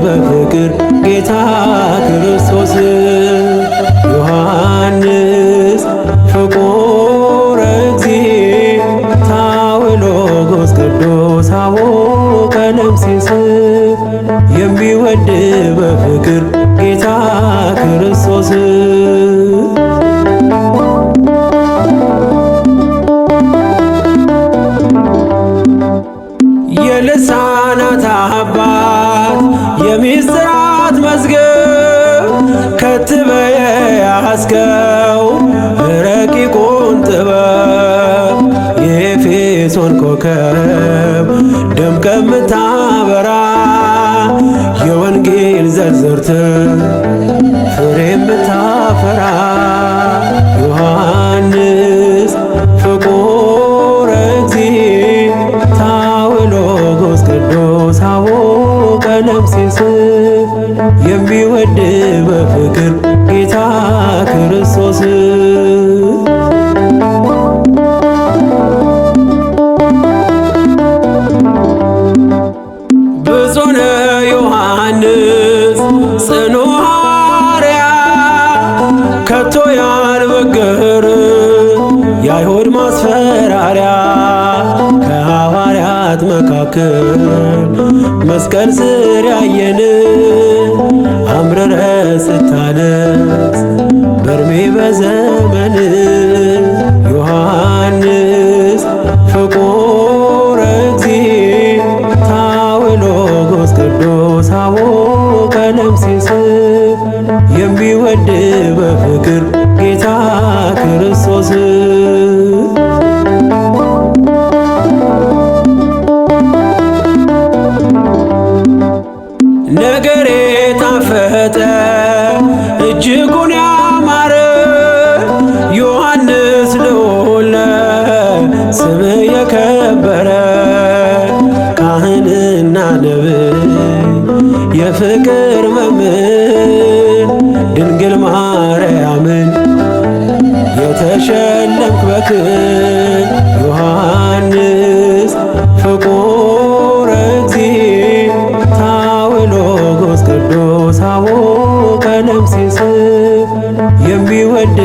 በፍቅር ጌታ ክርስቶስ ዮሐንስ ፍቁረ እግዚእ ታውሎጎስ ቅዱስ አቡነ ቀለምሲስ የሚወድ በፍቅር ጌታ ክርስቶስ የልሳናት አባት የሚስጥራት መዝገብ ከትበየ ያስከው ረቂቁን ጥበብ የኤፌሶን ኮከብ ደምቀ ምታበራ የወንጌል ዘርዝርት ፍሬ ምታፈራ ዮሐንስ ፍቁረ እግዚእ ታውሎጎስ ቅዱስ አቡነ ቀለምሲስ የሚወድ በፍቅር ጌታ ክርስቶስ ብፁዕ ዮሐንስ ጽኑ ሐዋርያ ከቶ ያልበገር የአይሁድ ማስፈራሪያ ከሐዋርያት መካከል መስቀል ስር ያየን አምርረ ስታለቅስ በርሜ በዘመን ዮሐንስ ፍቁረ እግዚእ ታውሎጎስ ቅዱስ አቡነ ቀለምሲስ የሚወድ በፍቅር ጌታ ክርስቶስ ነገሬ ጣፈጠ እጅጉን ያማረ ዮሐንስ ልዑል ስምህ የከበረ ካህንና ነብይ የፍቅር መምህር ድንግል ማርያምን የተሸለምክ በክብር ዮሐንስ ፍቁረ እግዚእ ታውሎጎስ ቅዱስ አቡነ ቀለምሲስ የሚወድ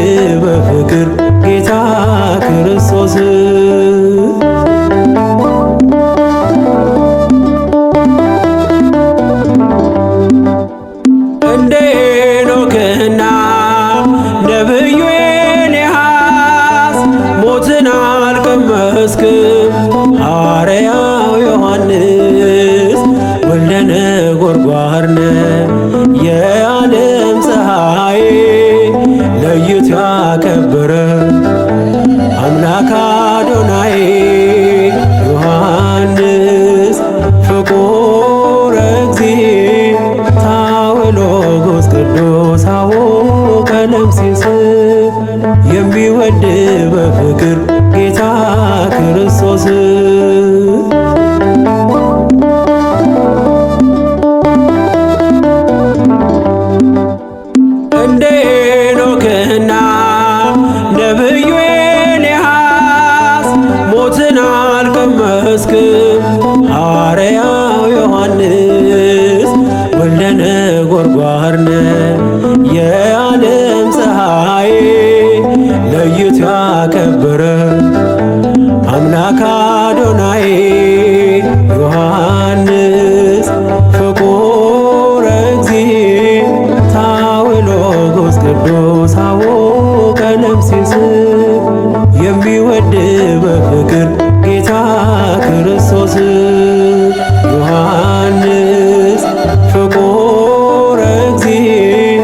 በፍቅር ጌታ ክርስቶስ እንደ ሄኖክና ነብዩ ኤልያስ ሞትን አልቀመስክም ሐዋርያው ዮሐንስ ወልደ ነጎድጓድ የዓለም ፀሐይ ለይቶ ያከበረ አምላክ አዶናይ ዮሐንስ ፍቁረ እግዚእ ታውሎጎስ ቅዱስ አቡነ ቀለምሲስ የሚወድ በፍቅር ጌታ ክርስቶስ እንደ ሄኖክና ነብዩ ኤልያስ ሞትን አልቀመስክም ሐዋርያው ዮሐንስ ወልደ ነጎድጓድ የዓለም ፀሐይ ለይቶ ያከበረ አምላክ አዶናይ ዮሐንስ ፍቁረ እግዚእ ታውሎጎስ ቅዱስ አቡነ ቀለምሲስ የሚወድ በፍቅር ጌታ ክርስቶስ ዮሐንስ ፍቁረ እግዚእ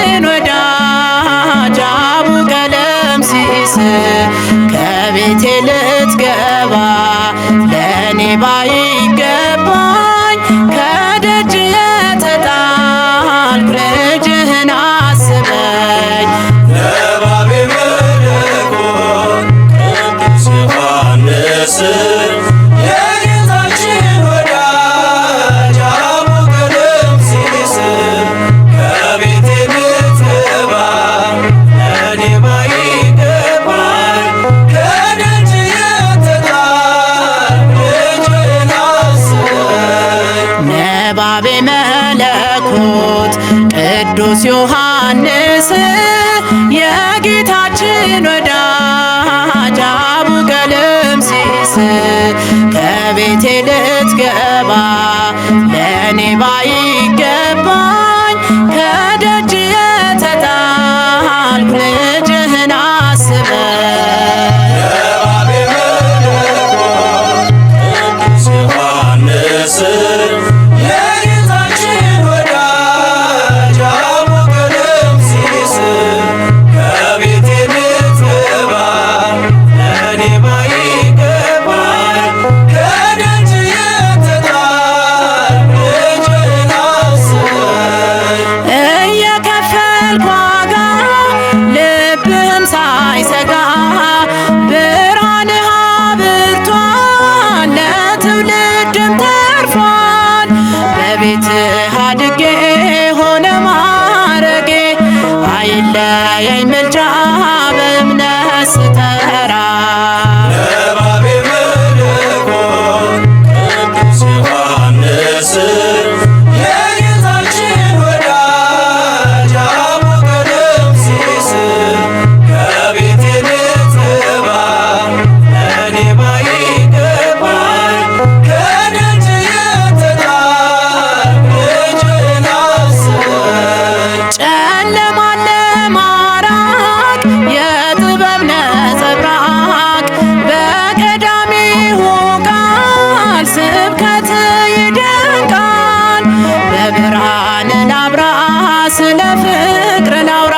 የጌታችን ወዳጅ አቡ ቀለምሲስ ከቤቴ ልትገባ ለእኔ ባይገባኝ ከደጅ የተጣልኩ ልጅህን አስበኝ። ነባቤ መለኮት ቅዱስ ዮሐንስ የጌታችን ወዳጅ አቡ ቀለምሲስ ከቤቴ ልትገባ ለእኔ ባይገባኝ ከደጅ የተጣልኩ ልጅህን አስበኝ። ነባቤ መለኮት ቅዱስ ዮሐንስ የጌታችን ወዳጅ አቡ ቀለምሲስ ከቤቴ ልትገባ ለእኔ ባይገባኝ ከደጅ የተጣልኩ ልጅህን አስበኝ። ነባቤ መለኮት ቅዱስ ዮሐንስ የጌታችን ወዳጅ አቡ ቀለምሲስ ከቤቴ ልትገባ ለእኔ ባይገባኝ ከደጅ የተጣልኩ ልጅህን አስበኝ። እየከፈልኩ ዋጋ ልብህም ሳይሰጋ ብርሃንህ አብርቷል ለትውልድም ተርፏል። በቤትህ አድጌ ሆነ ማረጌ አይለየኝ ምልጃ በእምነት ስጠራ። ነባቤ መለኮት ቅዱስ ዮሐንስ የጌታችን ወዳጅ አቡ ቀለምሲስ ከቤቴ ልትገባ ለእኔ ባይገባኝ ከደጅ የተጣልኩ ልጅህን አስበኝ። ጨለማን ለማራቅ የጥበብ ነጸብራቅ በቀዳሚው ቃል ስብከት ይደንቃል። በብርሃን ላብራ ስለ ፍቅር ላውራ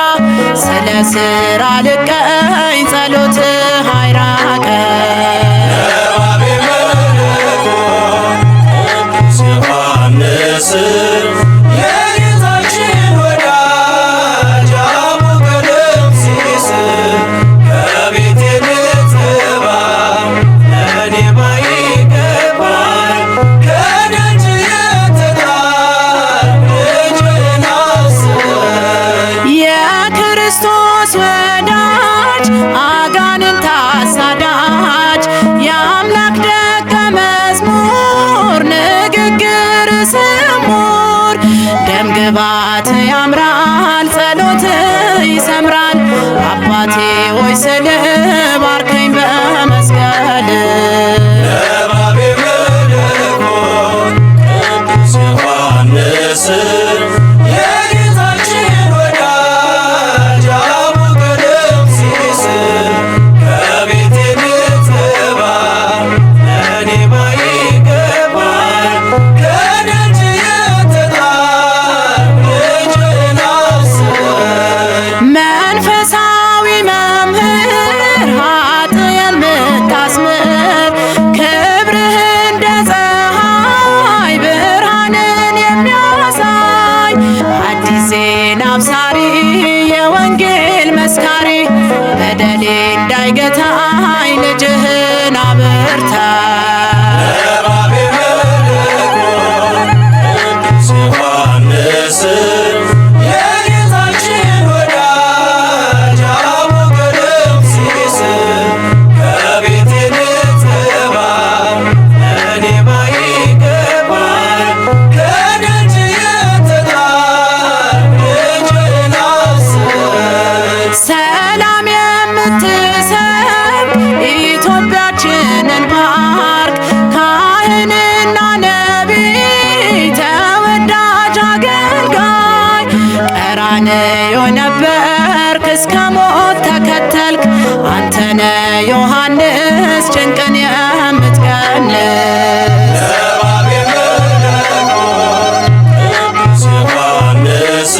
ስለ ስራ ልቀኝ ጸሎትህ አይራቀኝ። ነባቤ መለኮት ቅዱስ ዮሐንስ የጌታችን ወዳጅ አቡ ቀለምሲስ ከቤቴ ልትገባ ለእኔ ባይገባኝ ከደጅ የተጣልኩ ልጅህን አስበኝ። የክርስቶስ ወዳጅ አጋንንት አሳዳጅ የአምላክ ደቀ መዝሙር ንግግር ስሙር ደምግባት ያምራል ጸሎት ይሰምራል። አባቴ ሆይ ስል ባርከኝ በመስቀል። ነባቤ መለኮት ቅዱስ ዮሐንስ የጌታችን ወዳጅ አቡ ቀለምሲስ ከቤቴ ልትገባ ለእኔ ባይገባኝ ከደጅ የተጣልኩ ልጅህን አስበኝ። መንፈሳዊ መምህር ኃጥ የምታስምር ክብርህ እንደ ፀሐይ ብርሃንን የሚያሳይ አዲስ ዜና አብሳሪ የወንጌል መስካሪ በደሌ እንዳይገታኝ ልጅህን አብርታ። ነባቤ መለኮት ቅዱስ ዮሐንስ የጌታችን ወዳጅ አቡ ቀለምሲስ ከቤቴ ልትገባ ለእኔ ባይገባኝ ከደጅ የተጣልኩ ልጅህን አስበኝ። ሰላም የምትሰብ ኢትዮጵያችንን ባርክ ካህንና ነቢይ ተወዳጅ አገልጋይ ቀራንዮ ነበርክ እስከ ሞት ተከተልክ አንተነ ዮሐንስ ጭንቅን የምትቀንስ። ነባቤ መለኮት ቅዱስ ዮሐንስ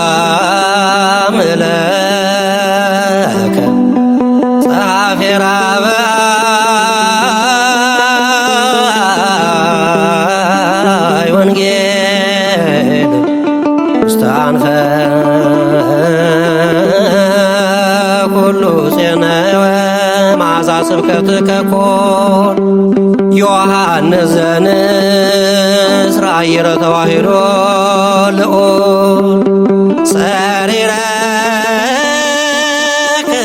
ሰላም ለከ ጸሐፌ ራብዓይ ወንጌል ውስተ አንፈ ኩሉ ፄነወ መዓዛ ስብከትከ ኮን ዮሐንስ ዘንስራ አየረ ተዋሂዶ ልዑል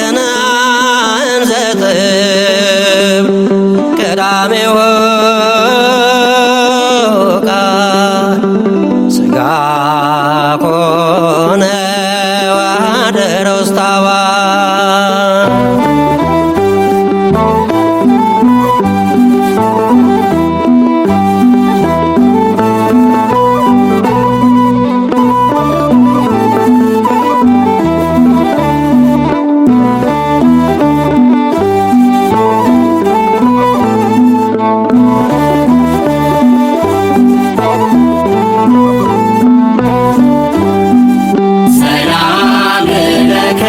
ጸሪረክናን ዘጥብ ቀዳሜው ቃል ሥጋ ኮነ ወአደረ ውስተ አዋን ሰላም ለከ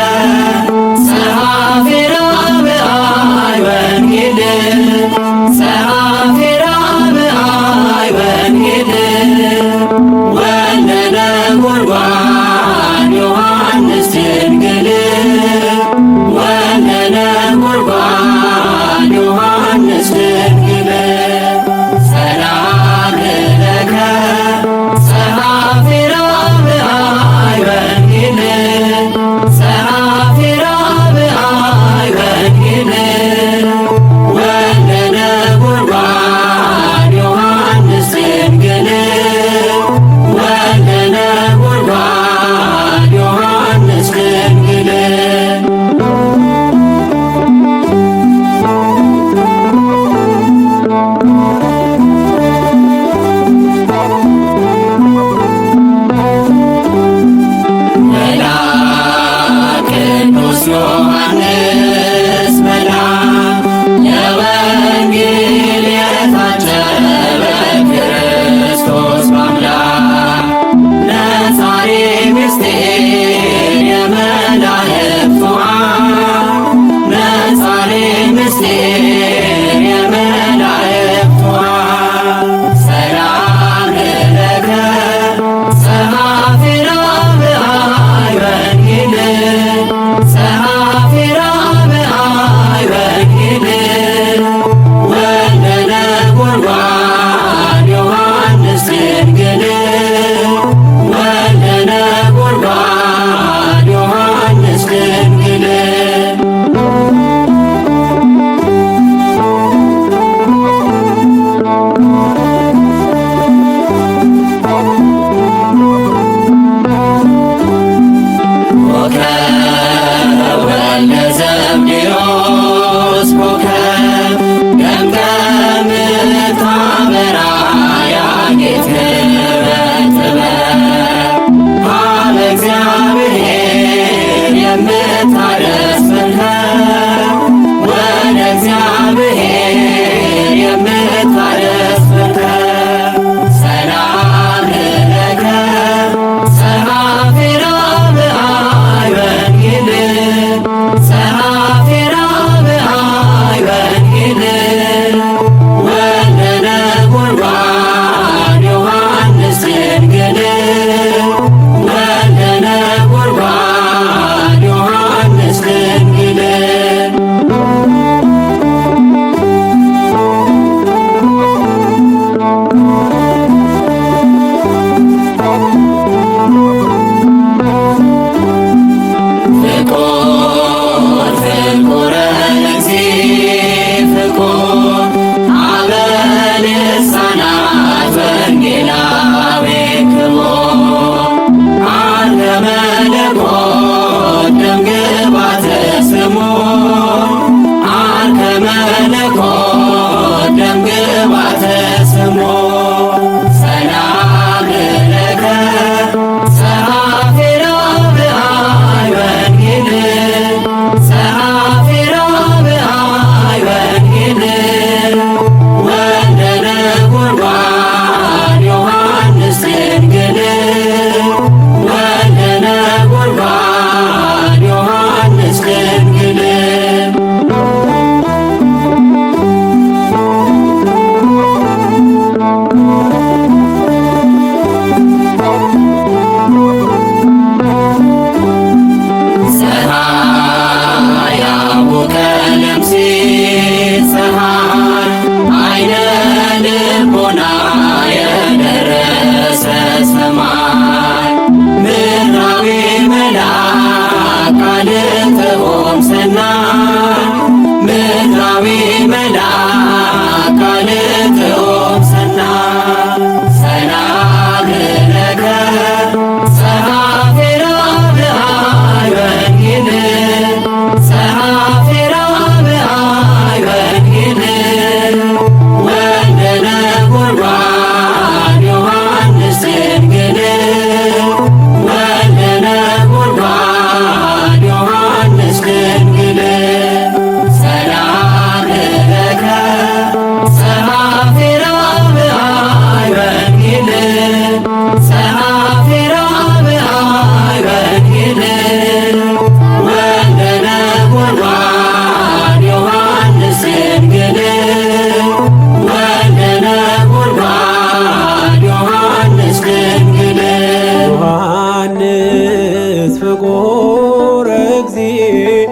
ዮሐንስ ፍቁረ እግዚእ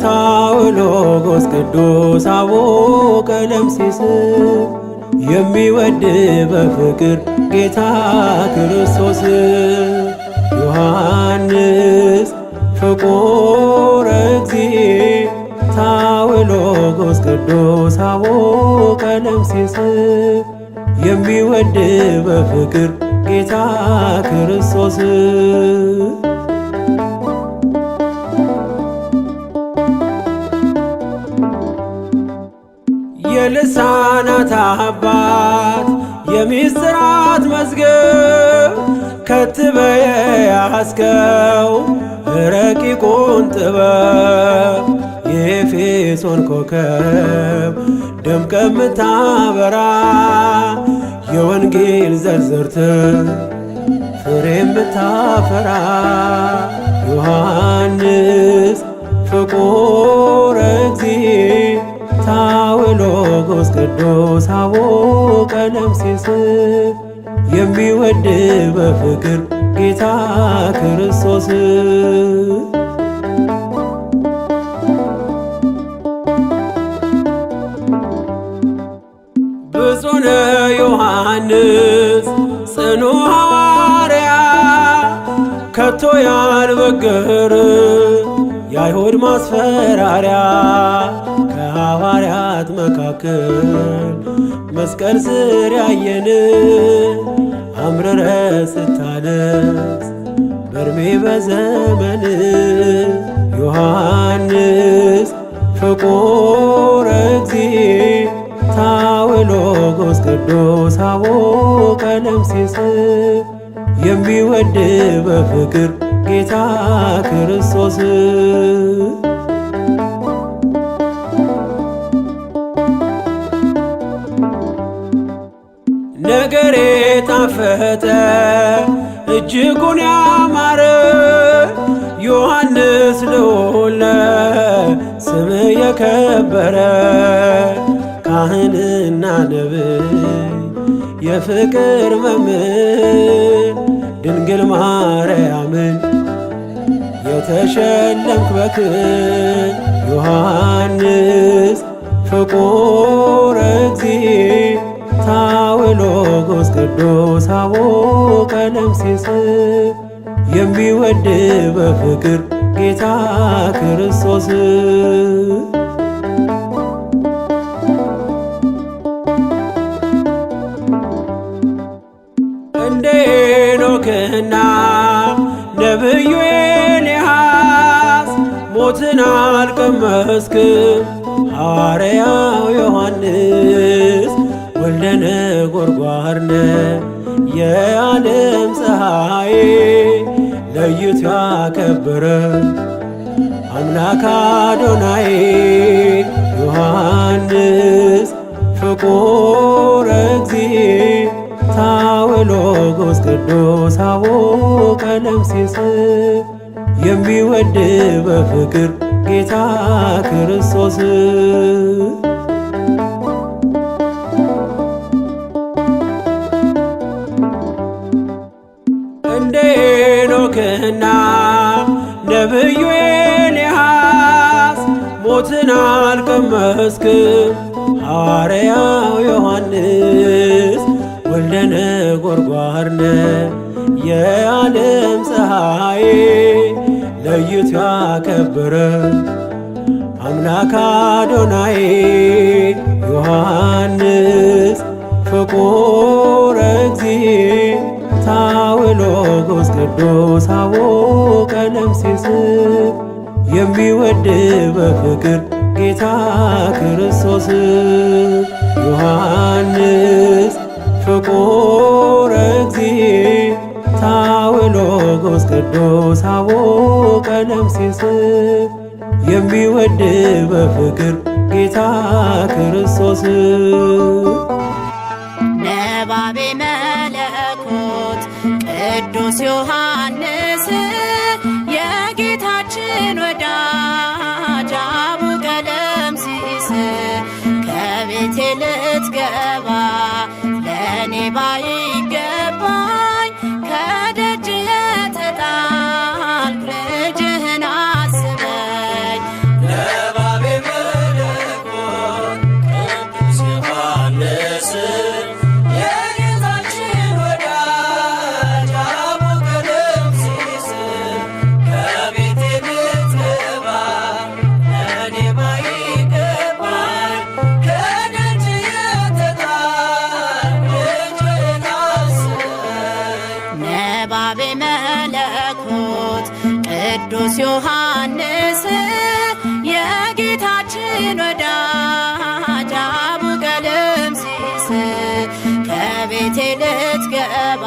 ታውሎጎስ ቅዱስ አቡነ ቀለምሲስ የሚወድ በፍቅር ጌታ ክርስቶስ ዮሐንስ ፍቁረ እግዚእ ታውሎጎስ ቅዱስ አቡነ ቀለምሲስ የሚወድ በፍቅር ጌታ ክርስቶስ የልሳናት አባት የምስጢራት መዝገብ ከትበየ ያስከው ረቂቁን ጥበብ የኤፌሶን ኮከብ ደምቀ ምታበራ የወንጌል ዘርዝርት ፍሬ ምታፈራ ዮሐንስ ፍቁረ እግዚእ ታውሎጎስ ቅዱስ አቡነ ቀለምሲስ የሚወድ በፍቅር ጌታ ክርስቶስ ብፁዕ ዮሐንስ ጽኑ ሐዋርያ ከቶ ያልበገር የአይሁድ ማስፈራሪያ ከሐዋርያት መካከል መስቀል ስር ያየን አምርረ ስታለቅስ በርሜ በዘመን ዮሐንስ ፍቁረ እግዚእ ታውሎጎስ ቅዱስ አቡነ ቀለምሲስ የሚወድ በፍቅር ጌታ ክርስቶስ ነገሬ ጣፈጠ እጅጉን ያማረ ዮሐንስ ልዑል ስም የከበረ ካህንና ነብይ የፍቅር መምህር ድንግል ማርያምን የተሸለምክ በክብር ዮሐንስ ፍቁረ እግዚእ ታውሎጎስ ቅዱስ አቡነ ቀለምሲስ የሚወድ በፍቅር ጌታ ክርስቶስ እንደ ሄኖክና ነብዩ ኤልያስ ሞትን አልቀመስክም ሐዋርያው ዮሐንስ ወልደ ነጎድጓድ ነህ የዓለም ፀሐይ ለይቶ ያከበረ አምላክ አዶናይ ዮሐንስ ፍቁረ እግዚእ ታውሎጎስ ቅዱስ አቡነ ቀለምሲስ የሚወድ በፍቅር ጌታ ክርስቶስ እንደ ሄኖክና ነብዩ ኤልያስ ሞትን አልቀመስክም ሐዋርያው ዮሐንስ ወልደ ነጎድጓድ ነህ የዓለም ፀሐይ ለይቶ ያከበረ አምላክ አዶናይ ዮሐንስ ፍቁረ እግዚእ ታውሎጎስ ቅዱስ አቡነ ቀለምሲስ የሚወድ በፍቅር ጌታ ክርስቶስ ዮሐንስ ፍቁረ እግዚእ ታውሎጎስ ቅዱስ አቡነ ቀለምሲስ የሚወድ በፍቅር ጌታ ክርስቶስ ነባቤ መለኮት ቅዱስ ዮሐንስ የጌታችን ወዳጅ አቡነ ቀለምሲስ ከቤቴ ልትገባ ለእኔ ባይገባኝ ከደጅ የተጣ ቅዱስ ዮሐንስ የጌታችን ወዳጅ አቡ ቀለምሲስ ከቤቴ ልትገባ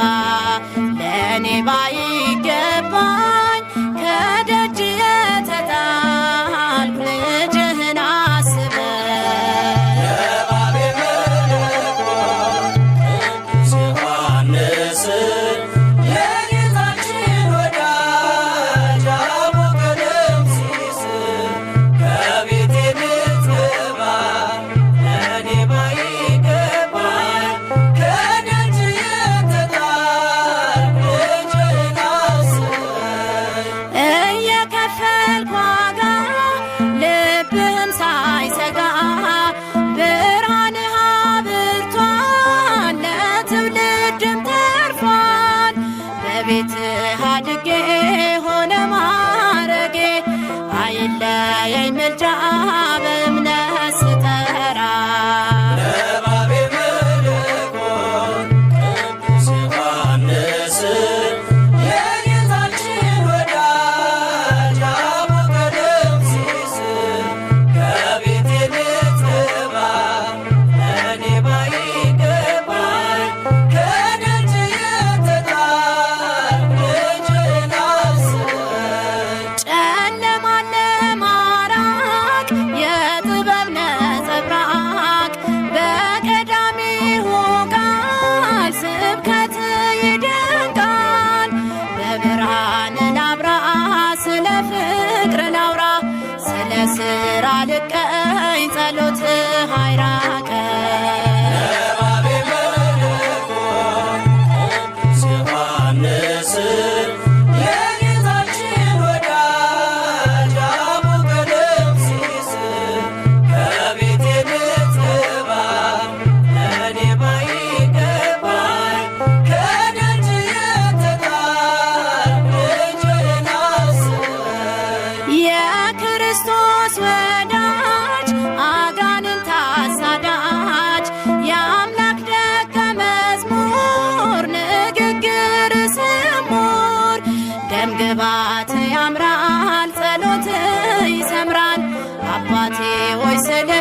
ለእኔ ባይገባኝ ከደጅ የተጣልኩ ልጅህን አስበ ቤትህ አድጌ ሆነ ማረጌ አይለየኝ ምልጃ በእምነት ስጠራ ለባቤ መለኮት ቅዱስ ዮሐንስ የጌታችን ወዳጅ አቡ ቀለምሲስ ከቤቴ ልትገባ ለእኔ ባይገባኝ ከደጅ ስራ ልቀኝ ጸሎትህ አይራቀ ለባቤ መለኮት ቅዱስ ዮሐንስ የጌታችን ወዳጅ አቡ ቀለምሲስ ከቤቴ ልትገባ ለእኔ ባይገባኝ ከደጅ የተጣልኩ ልጅህን አስበኝ የክርስቶስ ወዳጅ አጋንንት አሳዳጅ የአምላክ ደቀ መዝሙር ንግግር ስሙር ደምግባት ያምራል ጸሎት ይሰምራል አባቴ ሆይ ስል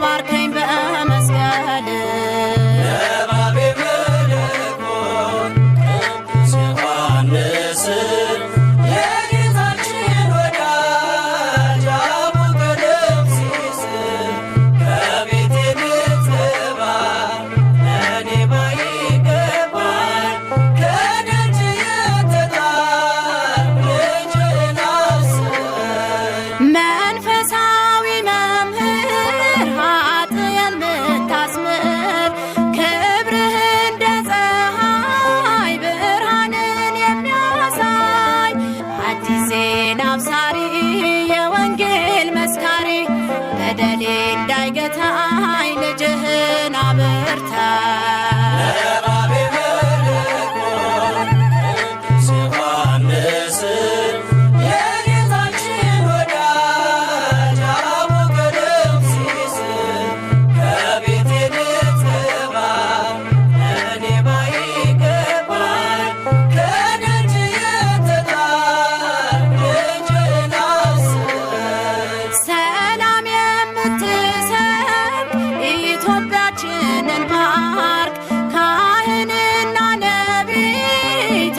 ባርከኝ በመስቀል ለባቤ መለኮት ቅዱስ ዮሐንስ የጌታችን ወዳጅ አቡ ቀለምሲስ ከቤቴ ልትገባ ለእኔ ባይገባኝ ከደጅ የተጣልኩ ልጅህን አስበኝ መንፈሳዊ መምህር ኃጥእን የምታስምር ክብርህ እንደ ፀሐይ ብርሃንን የሚያሳይ አዲስ ዜና አብሳሪ የወንጌል መስካሪ በደሌ እንዳይገታኝ ልጅህን አበርታ ለባቤ መለኮት ቅዱስ ዮሐንስ የጌታችን ወዳጅ አቡ ቀለምሲስ ከቤቴ ልትገባ ለእኔ ባይገባኝ ከደጅ የተጣልኩ ልጅህን አስበኝ ሰላም የምትሰብ ኢትዮጵያችንን ባርክ ካህንና ነቢይ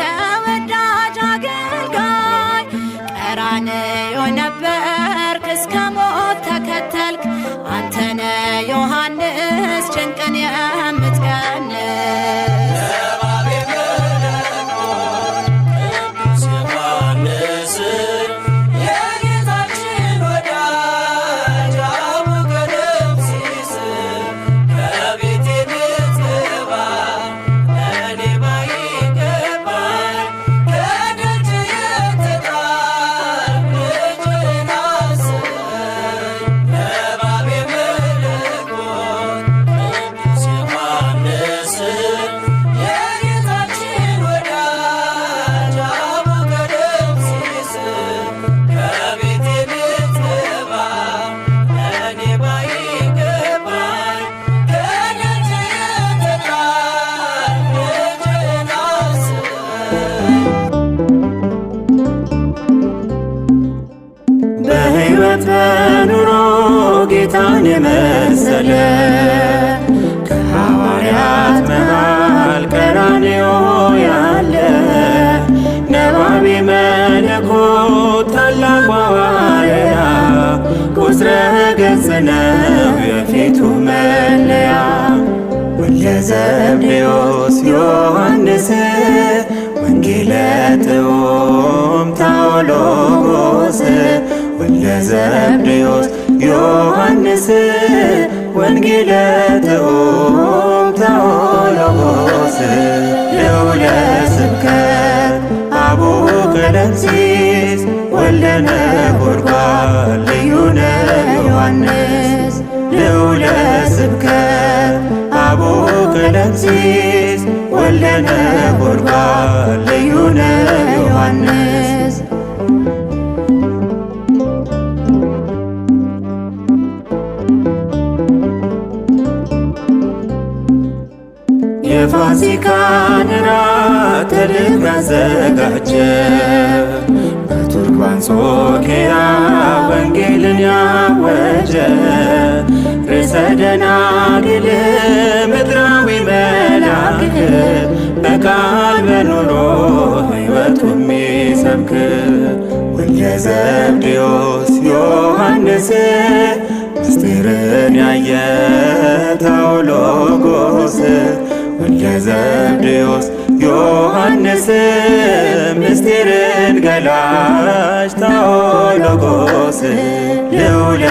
ተወዳጅ አገልጋይ ቀራንዮ ነበርክ እስከ ሞት ተከተልክ አንተነ ዮሐንስ ጭንቅን የምትቀንስ ለባቤ መለኮት ቅዱስ ዮሐንስ የጌታችን ወዳጅ አቡ ቀለምሲስ ከቤቴ ልትገባ ለእኔ ባይገባኝ ከደጅ የተጣልኩ ልጅህን አስበኝ በሕይወት በኑሮ ጌታን የመሰለ ከሐዋርያት መሃል ቀራንዮ ያለ ነባቤ መለኮት ታላቁ ሐዋርያ ቁጥረ ገጽ ነው የፊቱ መለያ ወልደ ዘብዴዎስ ዮሐንስ ወንጌለ ጥዑም ታኦሎጎስ ወልደ ዘብዴዎስ ዮሐንስ ወንጌለ ጥዑም ታኦሎጎስ ልዑለ ስብከት አቡነ ቀለምሲስ ወልደ ነጎድጓድ ልዩነ ዮሐንስ ልዑለ ስብከት አቡነ ቀለምሲስ ወልደ ነጎድጓድ ልዩነ ዮሐንስ የፋሲካን እራት ተልኮ ያዘጋጀ በቱርክ በአንጾኪያ ወንጌልን ያወጀ ርዕሰ ደናግል ምድራዊ መልአክ በቃል በኑሮ ሕይወቱ የሚሰብክ ወልደ ዘብዴዎስ ዮሐንስ ምስጢርን ያየ ታኦሎጎስ ወልደ ዘብዴዎስ ዮሐንስ ምስጢርን ገላጭ ታኦሎጎስ ልዑለ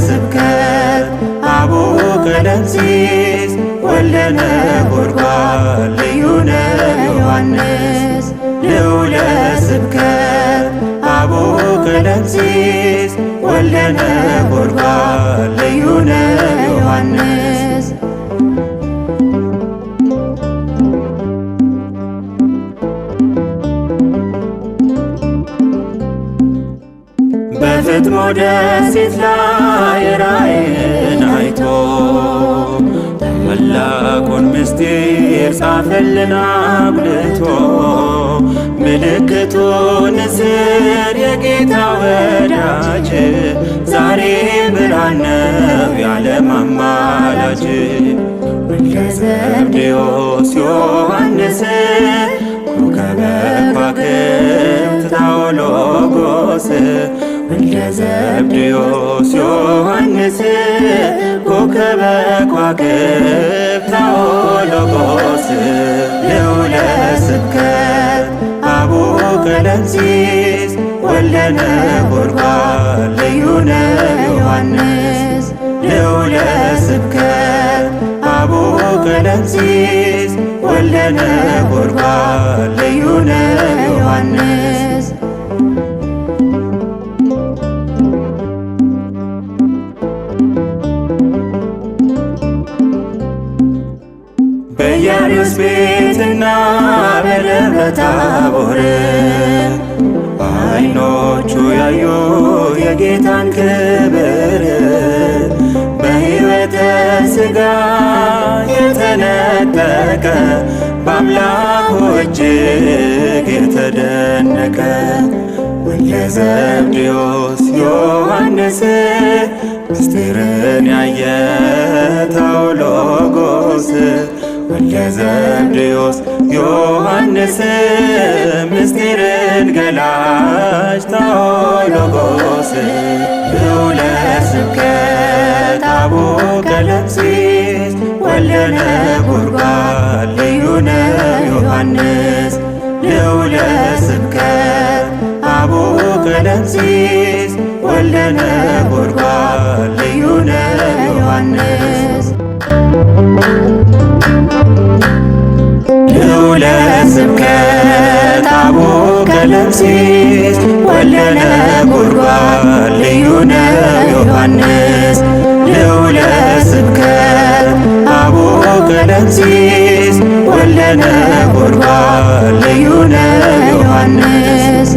ስብከት አቡነ ቀለምሲስ ወልደ ነጎድጓድ ልዩነ ዮሐንስ ልዑለ ስብከት አቡነ ቀለምሲስ ወልደ ነጎድጓድ ልዩነ ዮሐንስ በፍጥሞ ደሴት ላይ ራእይን አይቶ ታላቁን ምስጢር ጻፈልን አጉልቶ ምልክቱ ንስር የጌታ ወዳጅ ዛሬ ብርሃን ነው የዓለም አማላጅ ወልደ ዘብዴዎስ ዮሐንስ ኮከበ ከዋክብት ታኦሎጎስ ወልደ ዘብዴዎስ ዮሐንስ ኮከበ ከዋክብት ታኦሎጎስ ልዑለ ስብከት አቡነ ቀለምሲስ ወልደ ነጎድጓድ ልዩነ ዮሐንስ ልዑለ ስብከት አቡነ ቀለምሲስ ወልደ ነጎድጓድ ልዩነ ዮሐንስ በኢያሪስ ቤትና በደብረ ታቦር ዓይኖቹ ያዩ የጌታን ክብር በሕይወተ ሥጋ የተነጠቀ በአምላኩ እጅግ የተደነቀ ወልደ ዘብዴዎስ ዮሐንስ ምስጢርን ያየ ታኦሎጎስ ወልደ ዘብዴዎስ ዮሐንስ ምስጢርን ገላጭ ታኦሎጎስ ልዑለ ስብከት አቡነ ቀለምሲስ ወልደ ነጎድጓድ ልዩነ ዮሐንስ ልዑለ ስብከት አቡነ ቀለምሲስ ወልደ ነጎድጓድ ልዩነ ዮሐንስ ልዑለ ስብከት አቡነ ቀለምሲስ ወልደ ነጎድጓድ ልዩነ ዮሐንስ ልዑለ ስብከት አቡነ ቀለምሲስ ወልደ ነጎድጓድ ልዩነ ዮሐንስ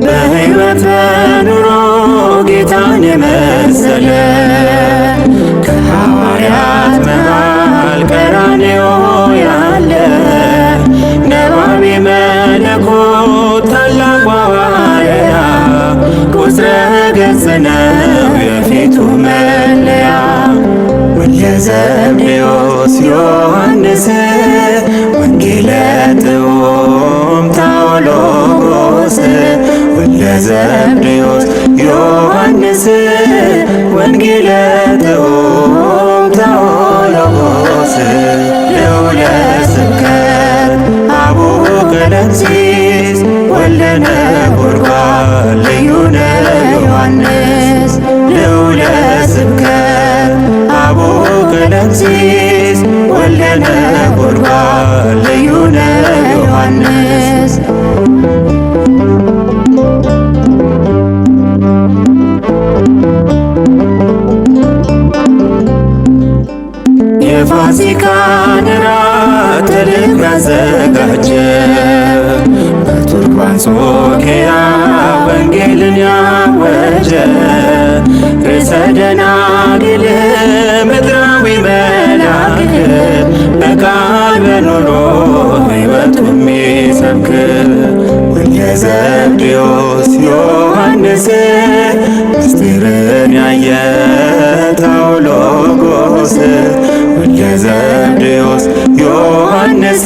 በሕይወት ኑሮ ጌታን የመሰለ ከሐዋርያት መሃል ቀራንዮ ተማጸነው የፊቱ መለያ ወልደ ዘብዴዎስ ዮሐንስ ወንጌለ ጥዑም ታኦሎጎስ ወልደ ዘብዴዎስ ዮሐንስ ወንጌለ ጥዑም ታኦሎጎስ ልዑለ ስብከት አቡነ ቀለምሲስ ወልደ ነጎድጓድ ልዩነ ዮሐንስ ልዑለ ስብከት አቡነ ቀለምሲስ ወልደ ነጎድጓድ ልዩነ ዮሐንስ የፋሲካን ራት ተልኮ ያዘጋጀ በቱርክ አንጾኪያ ወንጌልን ያወጀ ርዕሰ ደናግል ምድራዊ መልአክ በቃል በኑሮ ሕይወቱ የሚሰብክ ወልደ ዘብዴዎስ ዮሐንስ ምስጢርን ያየ ታኦሎጎስ ወልደ ዘብዴዎስ ዮሐንስ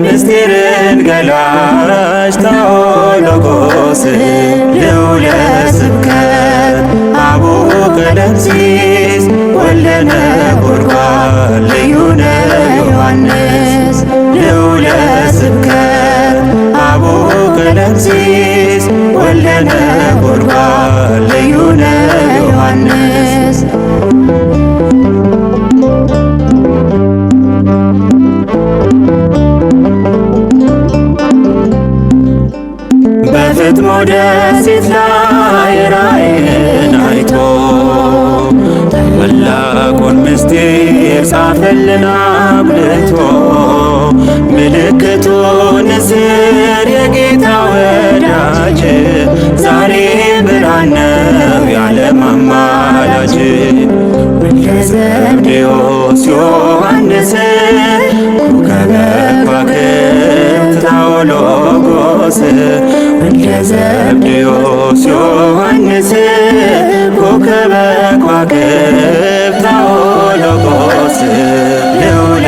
ምስጢርን ገላጭ ታኦሎጎስ ልዑለ ስብከት አቡነ ቀለምሲስ ወልደ ነጎድጓድ ልዩነ ዮሐንስ ልዑለ ስብከት አቡነ ቀለምሲስ ወልደ ነጎድጓድ ልዩነ ዮሐንስ በፍጥሞ ደሴት ላይ ራእይን አይቶ ታላቁን ምስጢር ጻፈልን አጉልቶ ምልክቱ ንስር የጌታ ወዳጅ ዛሬ ብርሃን ነው የዓለም አማላጅ ወልደ ዘብዴዎስ ዮሐንስ ኮከበ ከዋክብት ታኦሎጎስ ወልደ ዘብዴዎስ ዮሐንስ ኮከበ ከዋክብት ታኦሎጎስ ልዑለ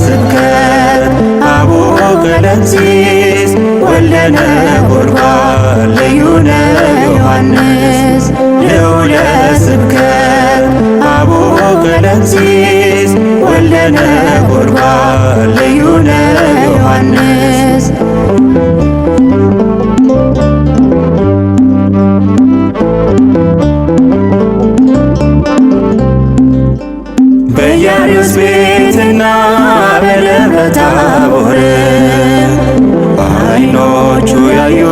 ስብከት አቡነ ቀለምሲስ ወልደ ነጎድጓድ ልዩነ ዮሐንስ ልዑለ ስብከት አቡነ ቀለምሲስ ወልደ ነጎድጓድ ልዩነ ዮሐንስ በኢያሪስ ቤትና በደብረ ታቦር በዓይኖቹ ያዩ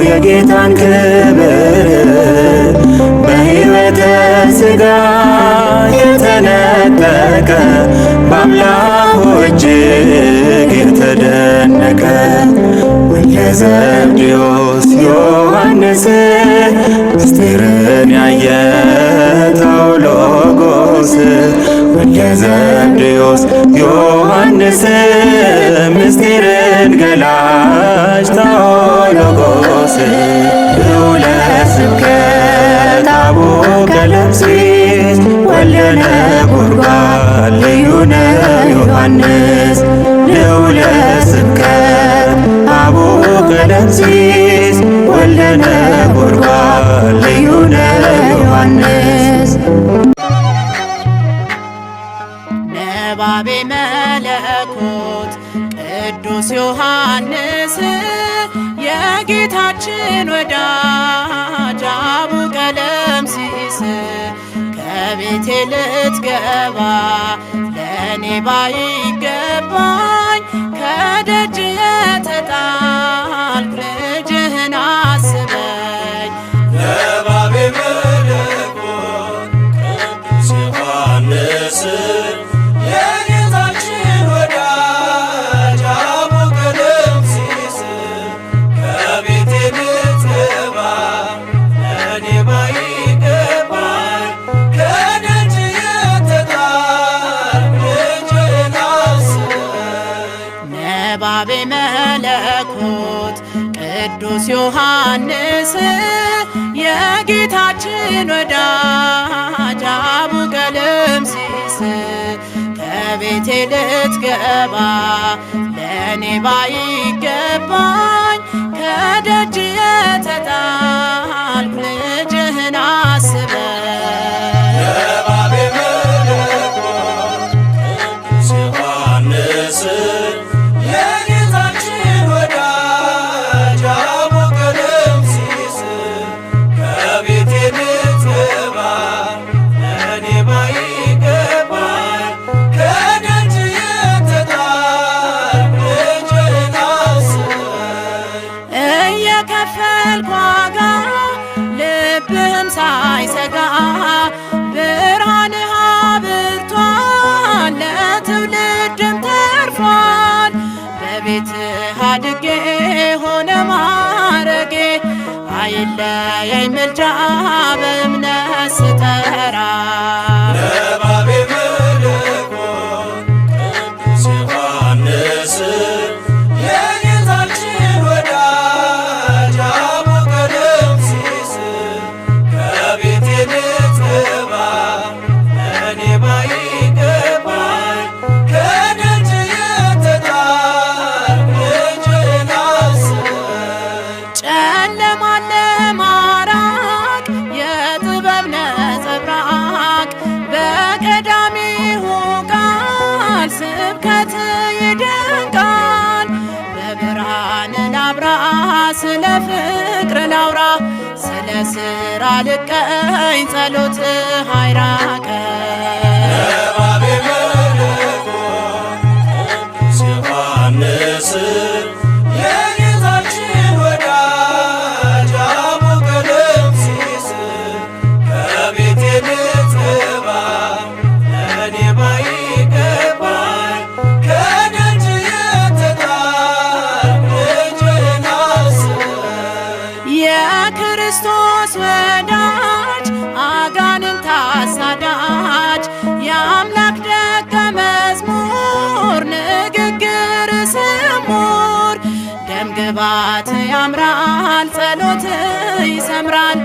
የጌታን ክብር በሕይወተ ሥጋ የተነጠቀ በአምላኩ እጅግ የተደነቀ ወልደ ዘብዴዎስ ዮሐንስ ምስጢርን ያየ ታኦሎጎስ ወልደ ዘብዴዎስ ዮሐንስ ምስጢርን ገላጭ ታኦሎጎስ ልዑለ ስብከት አቡነ ቀለምሲስ ወልደ ነጎድጓድ ልዩነ ዮሐንስ ልዑለ ስብከት አቡነ ቀለምሲስ ወልደ ነጎድጓድ ልዩነ ዮሐንስ ነባቤ መለኮት ቅዱስ ዮሐንስ የጌታችን ወዳጅ አቡነ ቀለምሲስ ከቤቴ ልትገባ ለእኔ ባይገባኝ ከደጅ የተጣልኩ ልጅህን አስበኝ። ነባቤ መለኮት ቅዱስ ዮሐንስ የጌታችን ወዳጅ አቡነ ቀለምሲስ ከቤቴ ልትገባ ለእኔ ባይገባኝ ከደጅ የተጣልኩ ልጅህን አስበኝ። ነባቤ መለኮት ቅዱስ ዮሐንስ የጌታችን ወዳጅ አቡ ቀለምሲስ ከቤቴ ልትገባ ለእኔ ባይገባኝ ከደጅ የተጣልኩ ልጅህን አስበኝ። የባቤ መለኮት ቅዱስ ዮሐንስ የጌታችን ወዳጅ አቡ ቀለምሲስ ከቤቴ ልትገባ ለእኔ ባይገባኝ ከደጅ የተጣልኩ ልጅህን አስበኝ። እየከፈልኩ ዋጋ ልብህም ሳይሰጋ ብርሃንህ አብርቷል ለትውልድም ተርፏል። በቤትህ አድጌ ሆነ ማረጌ አይለየኝ ምልጃ በእምነት ስጠራ። የባቤ መለኮት ቅዱስ ዮሐንስ የጌታችን ወዳጅ አቡ ቀለምሲስ ከቤቴ ልትገባ ለእኔ ባይገባኝ ከደጅ የተጣልኩ ልጅህን አስበኝ። ጨለማን ለማራቅ የጥበብ ነጸብራቅ በቀዳሚው ቃል ስብከት ይደንቃል። በብርሃን ላብራ ስለ ፍቅር ላውራ ስለ ስራ ልቀኝ ጸሎትህ አይራቀኝ። የባቤ መለኮት ቅዱስ ዮሐንስ የጌታችን ወዳጅ አቡ ቀለምሲስ ከቤቴ ልትገባ ለእኔ ባይገባኝ ከደጅ የተጣልኩ ልጅህን አስበኝ። የክርስቶስ ወዳጅ አጋንንት አሳዳጅ የአምላክ ደቀ መዝሙር ንግግር ስሙር ደምግባት ያምራል ጸሎት ይሰምራል።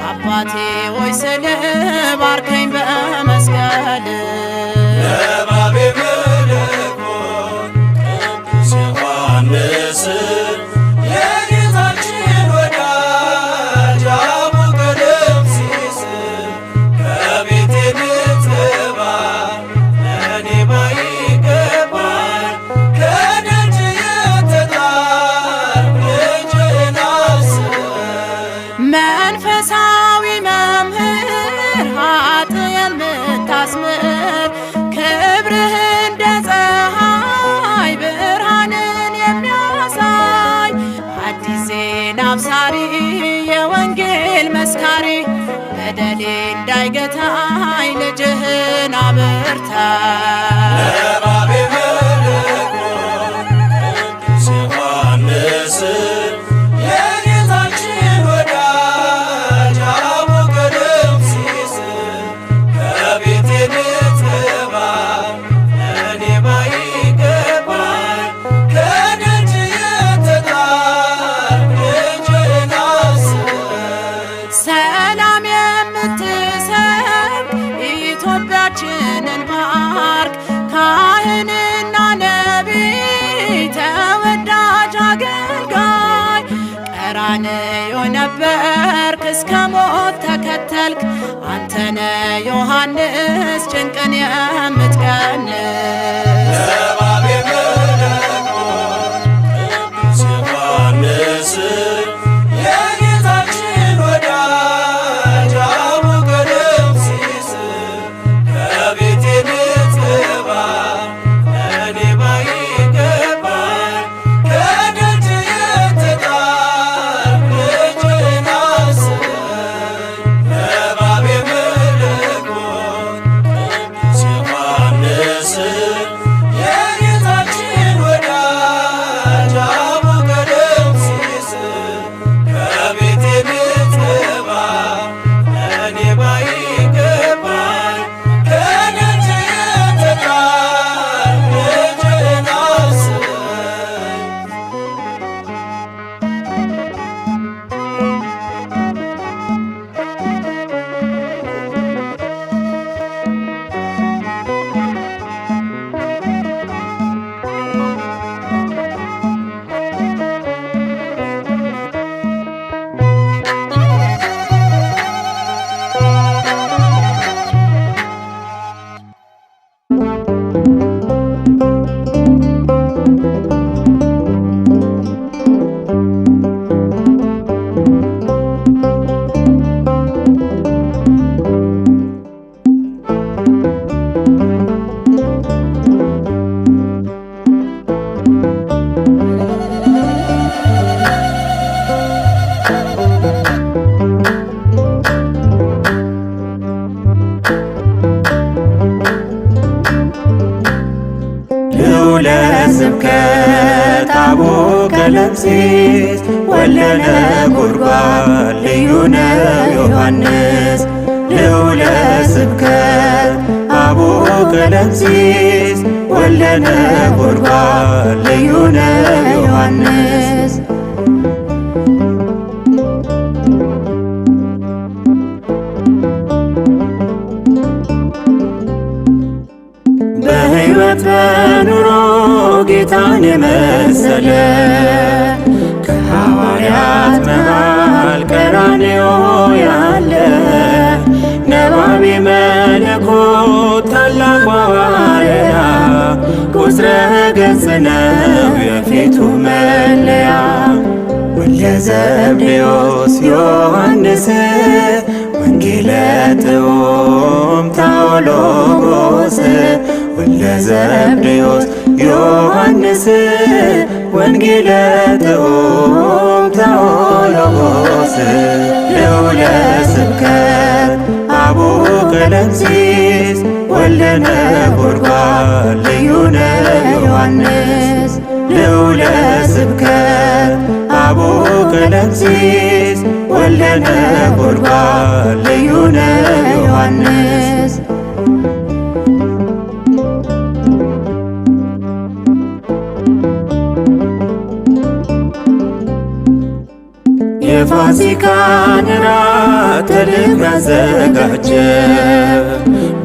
አባቴ ሆይ ስል ባርከኝ በመስቀል። የባቤ መለኮት ቅዱስ ዮሐንስ የጌታችን ወዳጅ አቡ ቀለምሲስ ከቤቴ ልትገባ ለእኔ ባይገባኝ ከደጅ የተጣልኩ ልጅህን አስበኝ። መንፈሳዊ መምህር ኃጥ የምታስምር ክብርህ እንደ ፀሐይ ብርሃንን የሚያሳይ አዲስ ዜና አብሳሪ የወንጌል መስካሪ በደሌ እንዳይገታኝ ልጅህን አበርታ። የባቤ መለኮት ቅዱስ ዮሐንስ የጌታችን ወዳጅ አቡ ቀለምሲስ ከቤቴ ልትገባ ለእኔ ባይገባኝ ከደጅ የተጣልኩ ልጅህን አስበኝ። ሰላም የምትሰብክ ኢትዮጵያችንን ባርክ። ካህንና ነቢይ ተወዳጅ አገልጋይ ቀራንዮ ነበርክ እስከ ሞት ተከተልክ። አንተነ ዮሐንስ ጭንቅን የምትቀንስ። የባቤ መለኮት ቅዱስ ዮሐንስ የጌታችን ወዳጅ አቡ ቀለምሲስ ከቤቴ ልትገባ ለእኔ ባይገባኝ ከደጅ የተጣልኩ ልጅህን አስበኝ። የባቤ መለኮት ቅዱስ ዮሐንስ ስብከት አቡነ ቀለምሲስ ወልደ ነጎድጓድ ልዩ ነው ዮሐንስ። ልዑለ ስብከት አቡነ ቀለምሲስ ወልደ ነጎድጓድ ልዩ ነው ዮሐንስ። በሕይወት በኑሮ ጌታን የመሰለ ከሐዋርያት መሃል ቀራንዮ ያለ ነባቤ መለኮት ታላቁ ሐዋርያ ቁስረ ገጽ ነው የፊቱ መለያ። ወልደ ዘብዴዎስ ዮሐንስ ወንጌለ ጥዑም ታኦሎጎስ ወልደ ዘብዴዎስ ዮሐንስ ወንጌለ ጥዑም ታኦሎጎስ። ልዑለ ስብከት አቡነ ቀለምሲስ ወልደ ነጎድጓድ ልዩ ነው ዮሐንስ። ልዑለ ስብከት አቡነ ቀለምሲስ ወልደ ነጎድጓድ ልዩ ነው ዮሐንስ። የፋሲካን ራት ተልብ ያዘጋጀ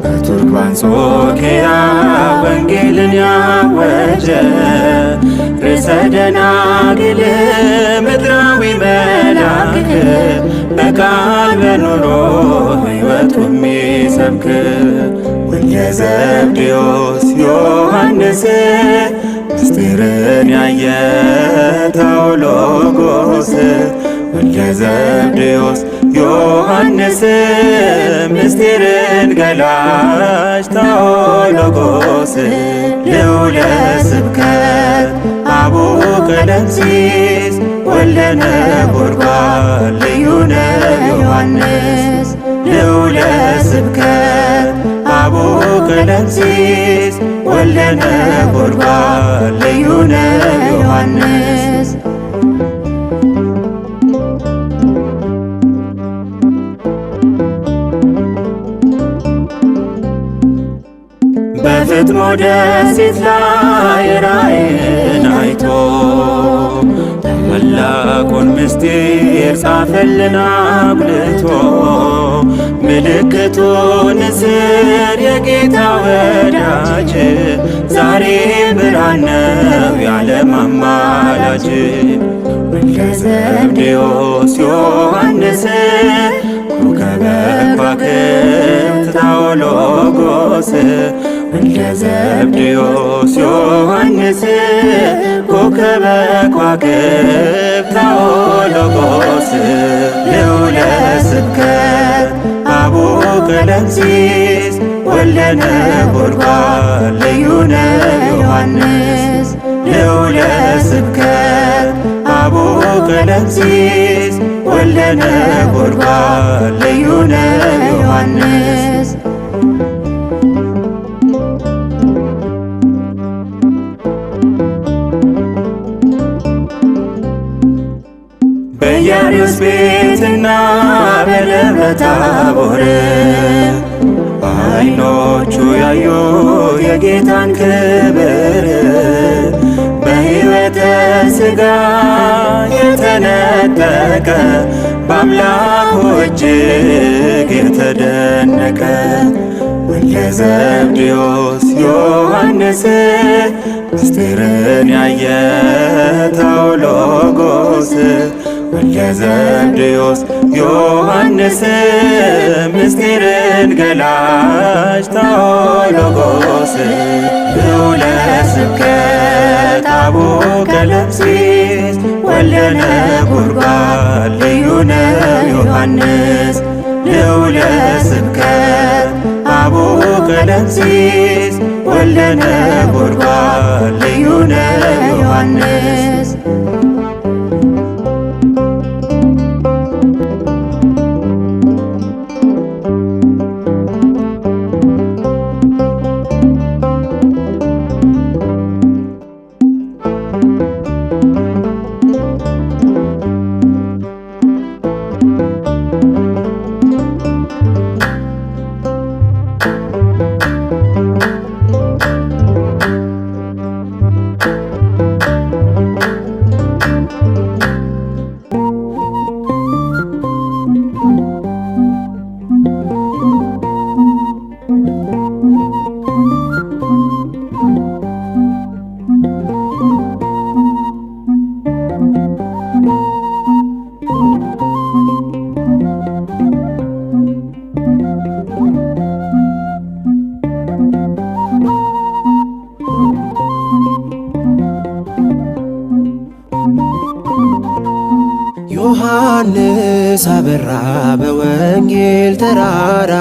በቱርክ በአንጾኪያ ወንጌልን ያወጀ ርዕሰ ደናግል ምድራዊ መልአክ በቃል በኑሮ ሕይወቱ የሚሰብክ ወልደ ዘብዴዎስ ዮሐንስ ምስጢርን ያየ ታኦሎጎስ ወልደ ዘብዴዎስ ዮሐንስ ምስጢርን ገላጭ ታኦሎጎስ። ልዑለ ስብከት አቡነ ቀለምሲስ ወልደ ነጎድጓድ ልዩ ነው ዮሐንስ። ልዑለ ስብከት አቡነ ቀለምሲስ ወልደ ነጎድጓድ ልዩ ነው ዮሐንስ። በፍጥሞ ደሴት ላይ ራእይን አይቶ ታላቁን ምስጢር ጻፈልን አጉልቶ ምልክቱ ንስር የጌታ ወዳጅ ዛሬ ብርሃን ነው የዓለም አማላጅ። ወልደ ዘብዴዎስ ዮሐንስ ኮከበ ከዋክብት ታኦሎጎስ ወልደ ዘብዴዎስ ዮሐንስ ኮከበ ከዋክብት ታኦሎጎስ። ልዑለ ስብከት አቡነ ቀለምሲስ ወልደ ነጎድጓድ ልዩ ነው ዮሐንስ። ልዑለ ስብከት አቡነ ቀለምሲስ ወልደ ነጎድጓድ ልዩ ነው ዮሐንስ። በኢያሪስ ቤትና በደብረ ታቦር በዓይኖቹ ያዩ የጌታን ክብር በሕይወተ ሥጋ የተነጠቀ በአምላኩ እጅግ የተደነቀ ወልደ ዘብዴዎስ ዮሐንስ ምስጢርን ያየ ታኦሎጎስ ወልደ ዘብዴዎስ ዮሐንስ ምስጢርን ገላጭ ታኦሎጎስ። ልዑለ ስብከት አቡነ ቀለምሲስ ወልደ ነጎድጓድ ልዩ ነው ዮሐንስ። ልዑለ ስብከት አቡነ ቀለምሲስ ወልደ ነጎድጓድ ልዩ ነው ዮሐንስ። ዮሐንስ አበራ በወንጌል ተራራ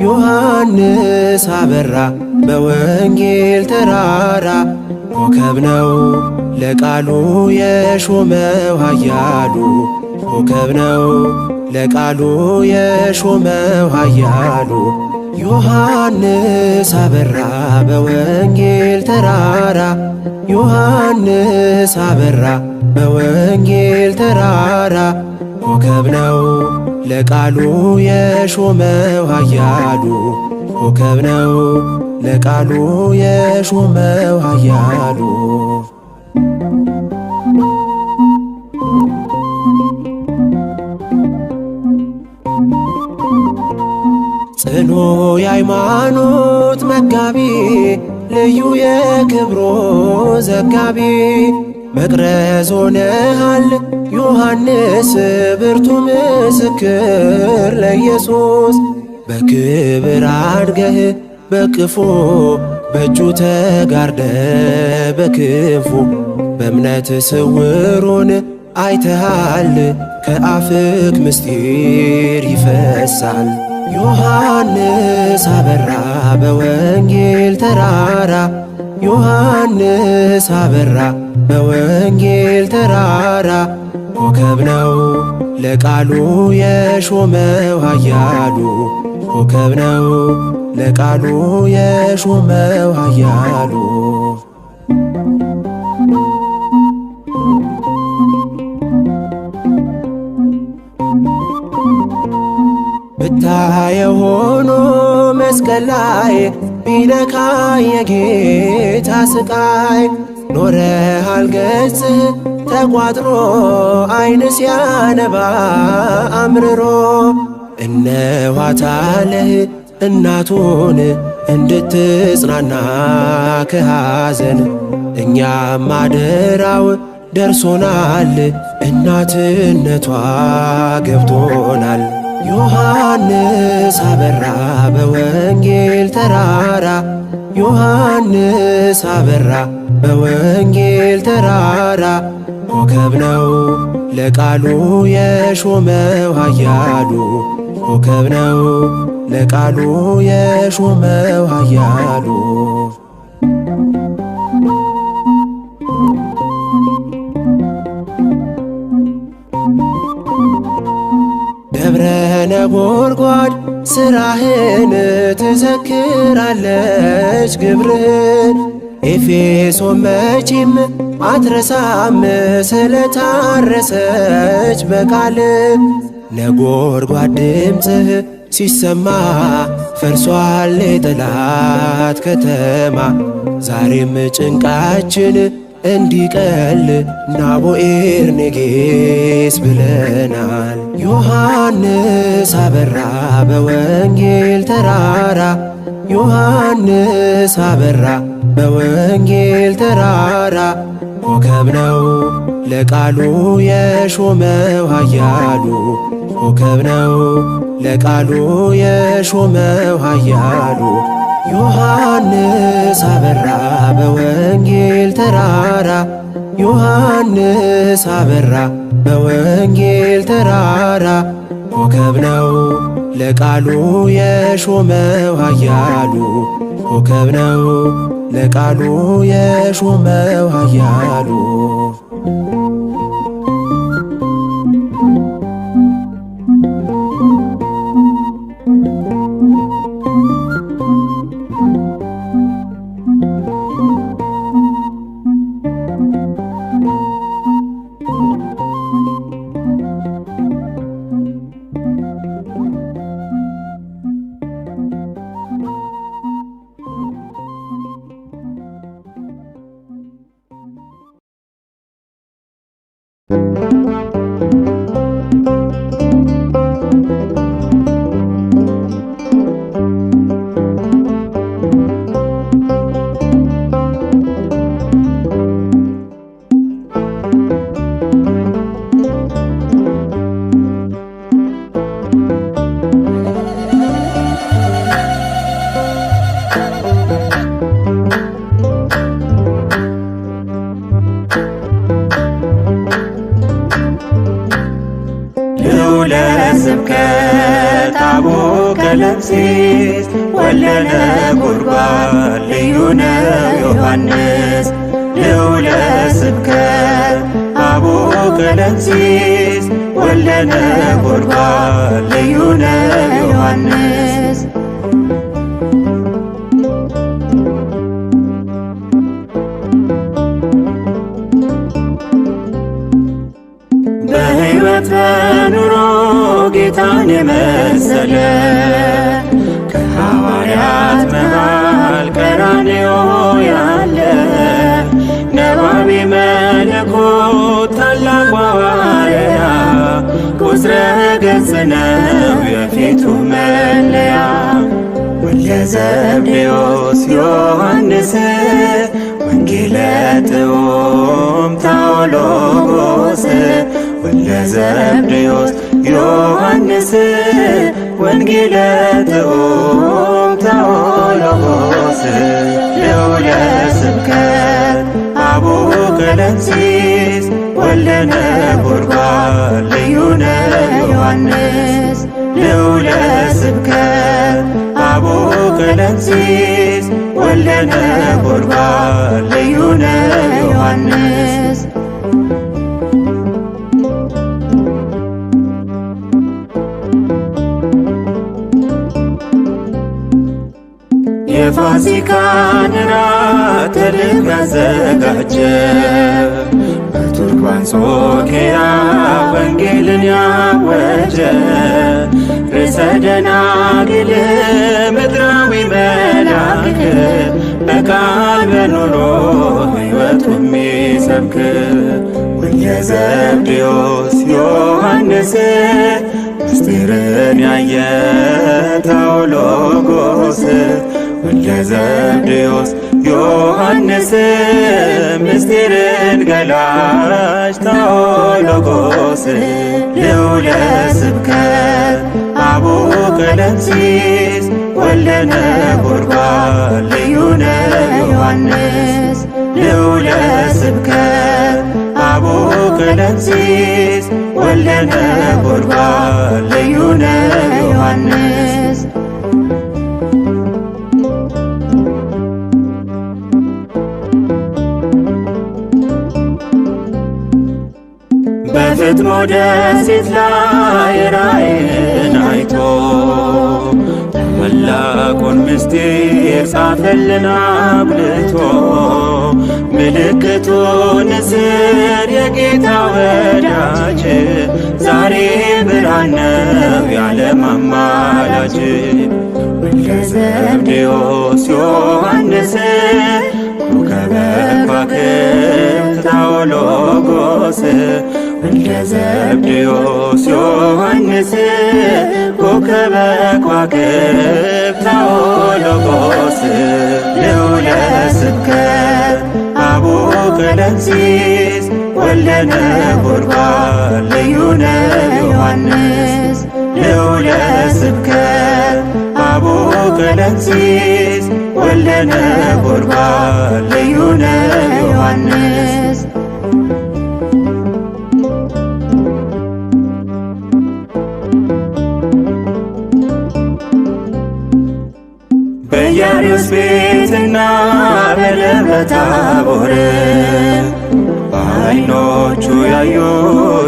ዮሐንስ አበራ በወንጌል ተራራ ኮከብ ነው ለቃሉ የሾመው ኃያሉ ኮከብ ነው ለቃሉ የሾመው ኃያሉ ዮሐንስ አበራ በወንጌል ተራራ ዮሐንስ አበራ በወንጌል ተራራ ኮከብ ነው ለቃሉ የሾመው ኃያሉ ኮከብ ነው ለቃሉ የሾመው ኃያሉ ጽኑ የሃይማኖት መጋቢ ልዩ የክብሮ ዘጋቢ መቅረዝ ሆነሃል ዮሐንስ ብርቱ ምስክር ለኢየሱስ በክብር አድገህ በቅፎ በእጁ ተጋርደ በክንፉ በእምነት ስውሩን አይተሃል ከአፍክ ምስጢር ይፈሳል ዮሐንስ አበራ በወንጌል ተራራ ዮሐንስ አበራ በወንጌል ተራራ ኮከብ ነው ለቃሉ የሾመው ኃያሉ ኮከብ ነው ለቃሉ የሾመው ኃያሉ ብታየው ሆኖ መስቀል ላይ ቢነካ የጌታ ስቃይ ኖረሃል ገጽህ ተቋጥሮ አይን ሲያነባ አምርሮ እነኋታለህ እናቱን እንድትጽናና ከሐዘን እኛም አደራው ደርሶናል እናትነቷ ገብቶናል ዮሐንስ አበራ በወንጌል ተራራ ዮሐንስ አበራ በወንጌል ተራራ ኮከብ ነው ለቃሉ የሾመው ኃያሉ ኮከብ ነው ለቃሉ የሾመው ኃያሉ ደብረ ነጎድጓድ ሥራህን ትዘክራለች ግብርህን ኤፌሶን መቼም አትረሳም ስለታረሰች በቃል ነጎድጓድ ድምፅህ ሲሰማ ፈርሷል የጠላት ከተማ ዛሬም ጭንቃችን እንዲቀል ናቦኤር ኔጌስ ብለናል ዮሐንስ አበራ በወንጌል ተራራ ዮሐንስ አበራ በወንጌል ተራራ ኮከብ ነው ለቃሉ የሾመው ኃያሉ ኮከብ ነው ለቃሉ የሾመው ኃያሉ ዮሐንስ አበራ በወንጌል ተራራ ዮሐንስ አበራ በወንጌል ተራራ ኮከብ ነው ለቃሉ የሾመው ኃያሉ ኮከብ ነው ለቃሉ የሾመው ኃያሉ ቀለምሲስ ወልደ ነጎድጓድ ልዩ ነው ዮሐንስ ልዑለ ስብከት አቡነ ቀለምሲስ ወልደ ነጎድጓድ ልዩ ነው ዮሐንስ በሕይወት በኑሮ ጌታን የመሰለ ከሐዋርያት መሃል ቀራንዮ ያለ ነባቤ መለኮት ታላቁ ሐዋርያ ቁጥረ ገጽ ነው የፊቱ መለያ ወልደ ዘብዴዎስ ዮሐንስ ወንጌለ ጥዑም ታኦሎጎስ ወልደ ዘብዴዎስ ዮሐንስ ወንጌለ ጥዑም ታኦሎጎስ ልዑለ ስብከት አቡነ ቀለምሲስ ወልደ ነጎድጓድ ልዩ ነው ዮሐንስ ልዑለ ስብከት አቡነ ቀለምሲስ ወልደ ነጎድጓድ ልዩ ነው ዮሐንስ የፋሲካን ራት ተልኮ ያዘጋጀ በቱርክ በአንጾኪያ ወንጌልን ያወጀ ርዕሰ ደናግል ምድራዊ መልአክ በቃል በኑሮ ሕይወቱ የሚሰብክ ወልደ ዘብዴዎስ ዮሐንስ ምስጢርን ያየ ታኦሎጎስ ወልደ ዘብዴዎስ ዮሐንስ ምስጢርን ገላጭ ታኦሎጎስ ልዑለ ስብከት አቡነ ቀለምሲስ ወልደ ነጎድጓድ ልዩ ነው ዮሐንስ ልዑለ ስብከት አቡነ ቀለምሲስ ወልደ ነጎድጓድ ልዩ ነው ዮሐንስ በፍጥሞ ደሴት ላይ ራእይን አይቶ ታላቁን ምስጢር ጻፈልን አጉልቶ ምልክቱ ንስር የጌታ ወዳጅ ዛሬ ብርሃን ነው የዓለም አማላጅ ወልደ ዘብዴዎስ ዮሐንስ ኮከበ ከዋክብት ታኦሎጎስ ወልደ ዘብዴዎስ ዮሐንስ ኮከበ ከዋክብት ታኦሎጎስ ልዑለ ስብከት አቡነ ቀለምሲስ ወልደ ነጎድጓድ ልዩ ነው ዮሐንስ ልዑለ ስብከት አቡነ ቀለምሲስ ወልደ ነጎድጓድ ልዩ ነው ዮሐንስ በኢያሪስ ቤትና በደብረ ታቦር በዓይኖቹ ያዩ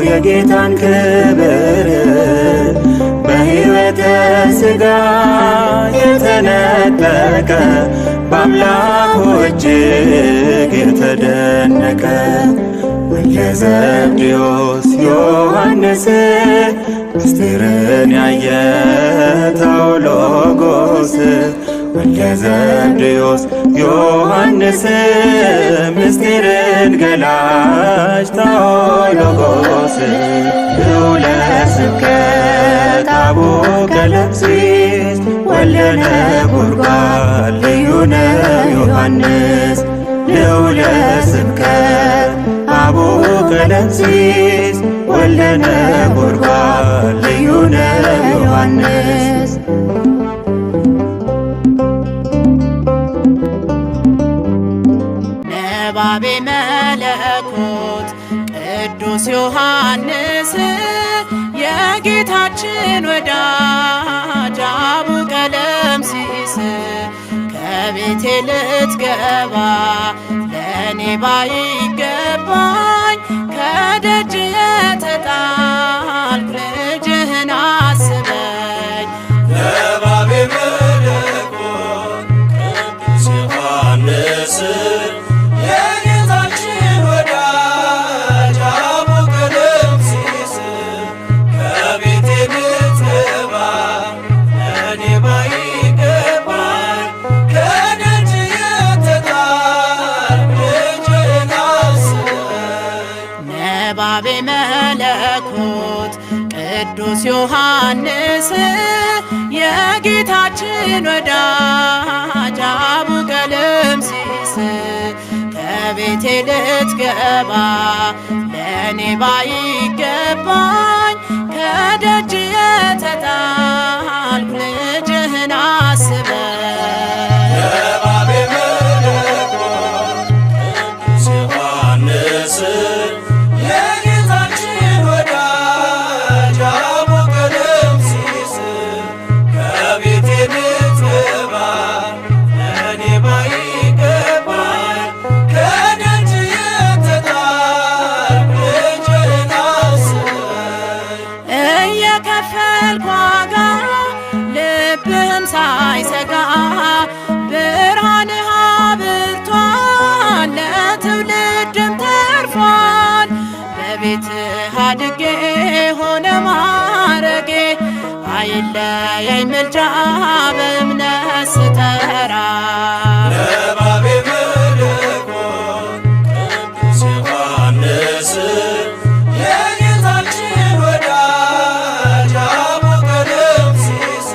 የጌታን ክብር በሕይወተ ሥጋ የተነጠቀ በአምላኩ እጅግ የተደነቀ ወልደ ዘብዴዎስ ዮሐንስ ምስጢርን ያየ ታኦሎጎስ ወልደ ዘብዴዎስ ዮሐንስ ምስጢርን ገላጭ ታኦሎጎስ ልዑለ ስብከት አቡነ ቀለምሲስ ወልደ ነጎድጓድ ልዩ ነው ዮሐንስ ልዑለ ስብከት አቡነ ቀለምሲስ ወልደ ነጎድጓድ ልዩ ነው ዮሐንስ ነባቤ መለኮት ቅዱስ ዮሐንስ የጌታችን ወዳጅ አቡነ ቀለምሲስ ከቤቴ ልትገባ ለእኔ ባይገባኝ ከደጅ የተጣልኩ ልጅህን አስበኝ። ነባቤ መለኮት ቅዱስ ዮሐንስ የጌታችን ወዳጅ አቡ ቀለምሲስ ከቤቴ ልትገባ ለእኔ ባይገባኝ ከደጅ የተጣልኩ ልጅህን አስበኝ። ነባቤ መለኮት ቅዱስ ዮሐንስ የጌታችን ወዳጅ አቡ ቀለምሲስ ከቤቴ ልትገባ ለእኔ ባይገባኝ ከደጅ የተጣልኩ ልጅህን አስበኝ። ነባቤ መለኮት ቅዱስ ዮሐንስ የጌታችን ወዳጅ አቡ ቀለምሲስ ከቤቴ ልትገባ ለእኔ ባይገባኝ ከደጅ የተጣልኩ ልጅህን አስበኝ። እየከፈልኩ ዋጋ ልብህም ሳይሰጋ ብርሃንህ አብርቷል ለትውልድም ተርፏል። በቤትህ አድጌ ሆነ ማረጌ አይለየኝ ምልጃ በእምነት ስጠራ። ነባቤ መለኮት ቅዱስ ዮሐንስ የጌታችን ወዳጅ አቡ ቀለምሲስ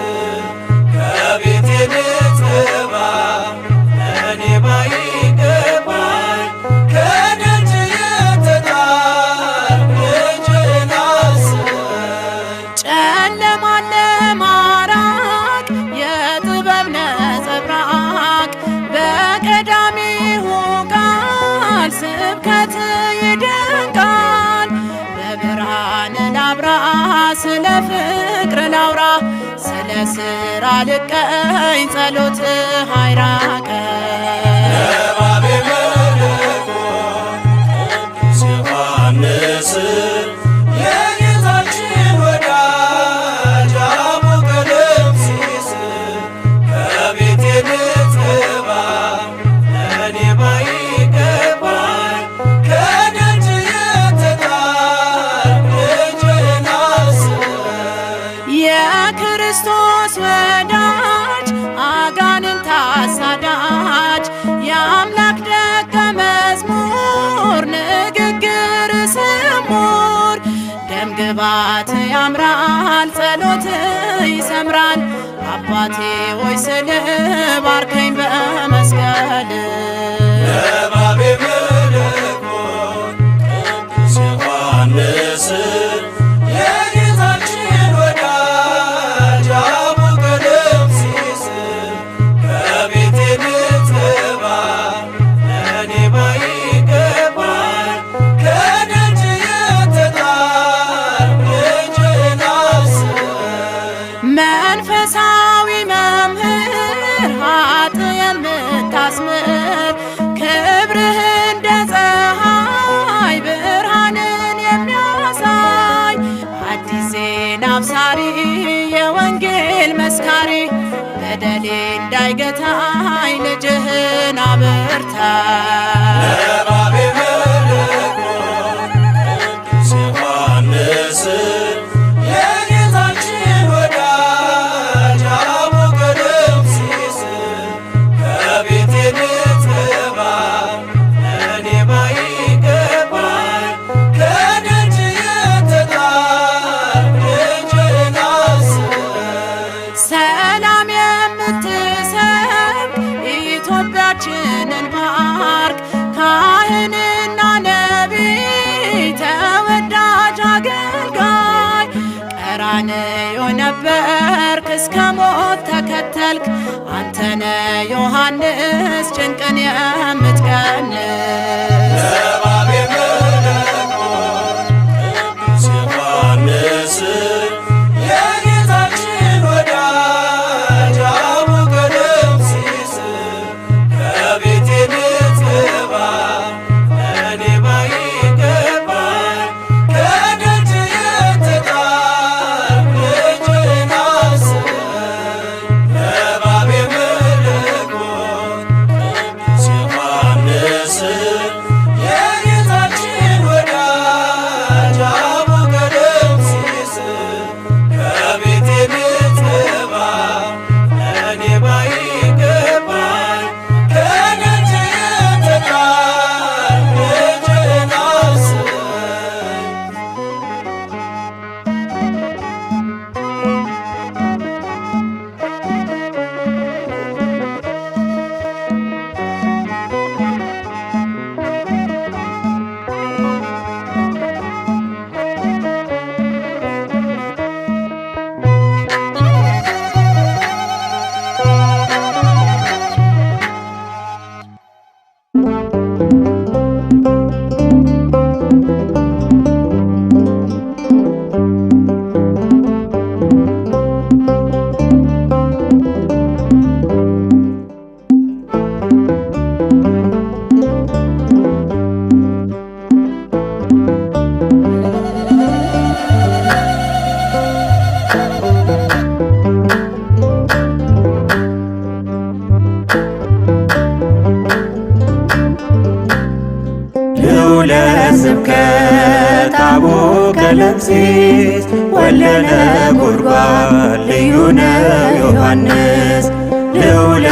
ከቤቴ ልትገባ ለእኔ ባይገባኝ ከደጅ የተጣልኩ ልጅህን አስበኝ። ጨለማን ለማራቅ የጥበብ ነጸብራቅ በቀዳሚው ቃል ስብከት ይደንቃል። በብርሃን ላብራ ስለ ፍቅር ላውራ ስለ ሥራ ልቀኝ ጸሎትህ አይራቀኝ። ነባቤ መለኮት ቅዱስ ዮሐንስ የጌታችን ወዳጅ አቡ ቀለምሲስ ከቤቴ ልትገባ ለእኔ ባይገባኝ ከደጅ የተጣልኩ ልጅህን አስበኝ። የክርስቶስ ወዳጅ አጋንንት አሳዳጅ የአምላክ ደቀ መዝሙር ንግግር ስሙር ደምግባት ያምራል ጸሎት ይሰምራል። አባቴ ሆይ ስል ባርከኝ በመስቀል። ነባቤ መለኮት ቅዱስ ዮሐንስ የጌታችን ወዳጅ አቡ ቀለምሲስ ከቤቴ ልትገባ ለእኔ ባይገባኝ ከደጅ የተጣልኩ ልጅህን አስበኝ። መንፈሳዊ መምህር ኃጥ የምታስምር ክብርህ እንደ ፀሐይ ብርሃንን የሚያሳይ አዲስ ዜና አብሳሪ የወንጌል መስካሪ በደሌ እንዳይገታኝ ልጅህን አበርታ። ነባቤ መለኮት ቅዱስ ዮሐንስ የጌታችን ወዳጅ አቡ ቀለምሲስ ከቤቴ ልትገባ ለእኔ ባይገባኝ ከደጅ የተጣልኩ ልጅህን አስበኝ። ሰላም የምትሰብክ ኢትዮጵያችንን ባርክ። ካህንና ነቢይ ተወዳጅ አገልጋይ ቀራንዮ ነበርክ እስከ ሞት ተከተልክ። አንተነ ዮሐንስ ጭንቅን የምትቀንስ። ነባቤ መለኮት ቅዱስ ዮሐንስ የጌታችን ወዳጅ ስብከት አቡነ ቀለምሲስ ወልደ ነጎድጓድ ልዩ ነው ዮሐንስ ልዑለ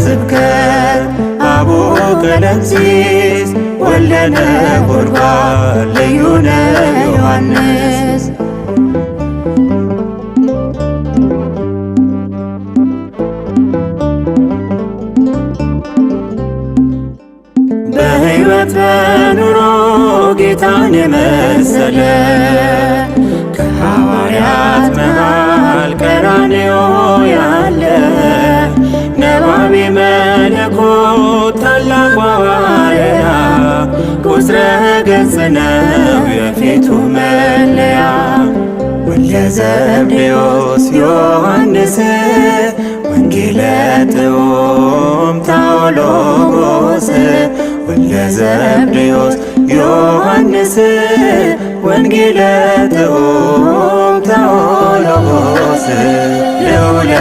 ስብከት አቡነ ቀለምሲስ ወልደ ነጎድጓድ ልዩ ነው ዮሐንስ በሕይወት በኑሮ ጌታን የመሰለ ከሐዋርያት መሃል ቀራንዮ ያለ ነባቤ መለኮት ታላቅ ሐዋርያ ቁስረ ገጽ ነው የፊቱ መለያ ወልደ ዘብዴዎስ ዮሐንስ ወንጌለ ጥዑም ታኦሎጎስ ወልደ ዘብዴዎስ ዮሐንስ ወንጌለ ጥዑም ታኦሎጎስ ልዑለ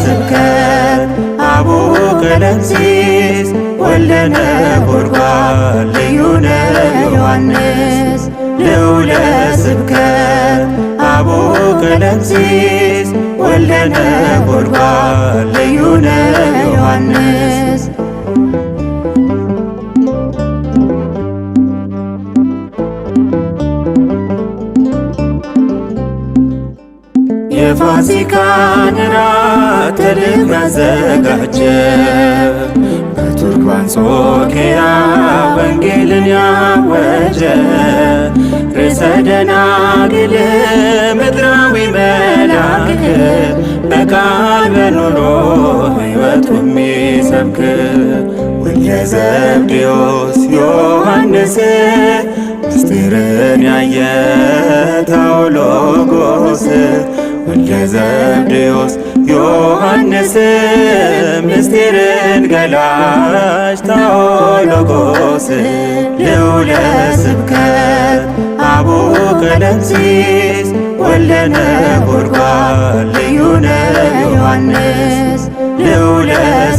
ስብከት አቡነ ቀለምሲስ ወልደ ነጎድጓድ ልዩ ነው ዮሐንስ ልዑለ ስብከት አቡነ ቀለምሲስ ወልደ ነጎድጓድ ልዩ ነው ዮሐንስ የፋሲካን ራት ተልኮ ያዘጋጀ በቱርክ በአንጾኪያ ወንጌልን ያወጀ ርዕሰ ደናግል ምድራዊ መልአክ በቃል በኑሮ ሕይወቱ የሚሰብክ ወልደ ዘብዴዎስ ዮሐንስ ምስጢርን ያየ ታኦሎጎስ ወልደ ዘብዴዎስ ዮሐንስ ምስጢርን ገላጭ ታኦሎጎስ ልዑለ ስብከት አቡነ ቀለምሲስ ወልደ ነጎድጓድ ልዩ ነው ዮሐንስ ልዑለ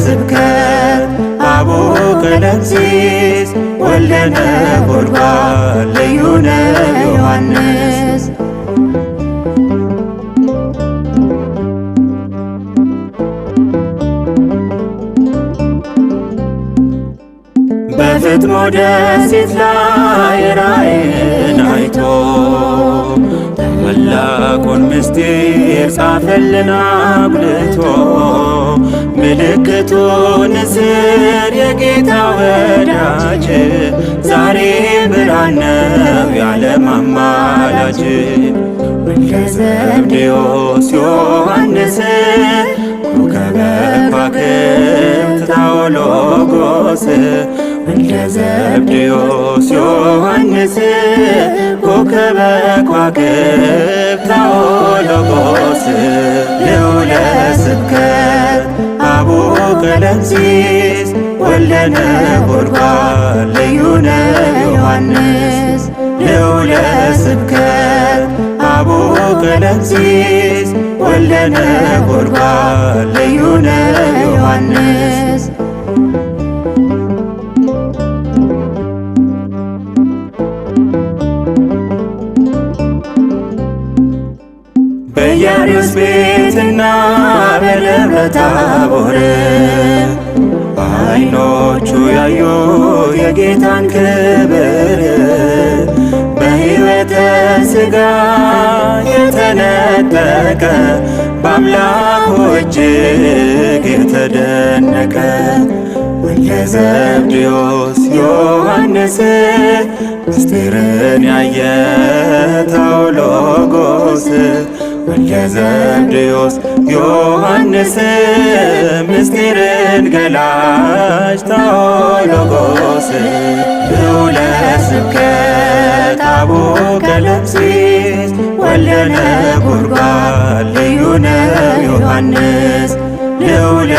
ስብከት አቡነ ቀለምሲስ ወልደ ነጎድጓድ ልዩ ነው ዮሐንስ በፍጥሞ ደሴት ላይ ራእይን አይቶ ታላቁን ምስጢር ጻፈልን አጉልቶ ምልክቱ ንስር የጌታ ወዳጅ ዛሬም ብርሃን ነው የዓለም አማላጅ ወልደ ዘብዴዎስ ዮሐንስ ኮከበ ከዋክብት ታኦሎጎስ ወልደ ዘብዴዎስ ዮሐንስ ኮከበ ከዋክብት ታኦሎጎስ ልዑለ ስብከት አቡነ ቀለምሲስ ወልደ ነጎድጓድ ልዩ ነው ዮሐንስ ልዑለ ስብከት አቡነ ቀለምሲስ ወልደ ነጎድጓድ ልዩ ነው ዮሐንስ በኢያሪስ ቤትና በደብረ ታቦር ዓይኖቹ ያዩ የጌታን ክብር በሕይወተ ሥጋ የተነጠቀ በአምላኩ እጅግ የተደነቀ ወልደ ዘብዴዎስ ዮሐንስ ምስጢርን ያየ ታኦሎጎስ ወልደ ዘብዴዎስ ዮሐንስ ምስጢርን ገላጭ ታኦሎጎስ ልዑለ ስብከት አቡነ ቀለምሲስ ወልደ ነጎድጓድ ልዩ ነው ዮሐንስ ልዑለ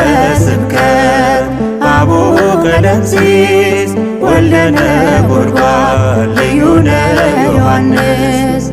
ስብከት አቡነ ቀለምሲስ ወልደ ነጎድጓድ ልዩ ነው ዮሐንስ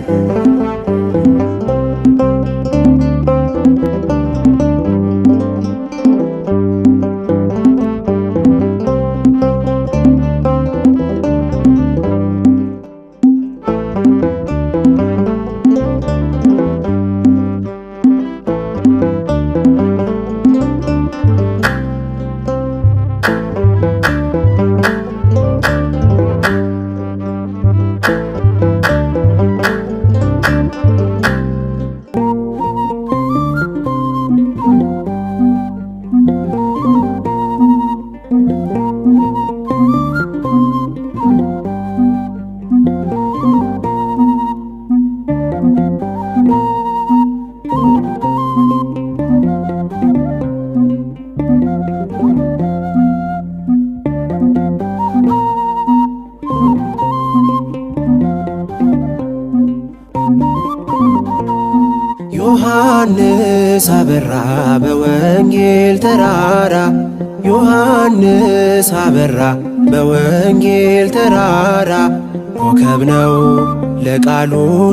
ዮሐንስ አበራ በወንጌል ተራራ ዮሐንስ አበራ በወንጌል ተራራ ኮከብ ነው ለቃሉ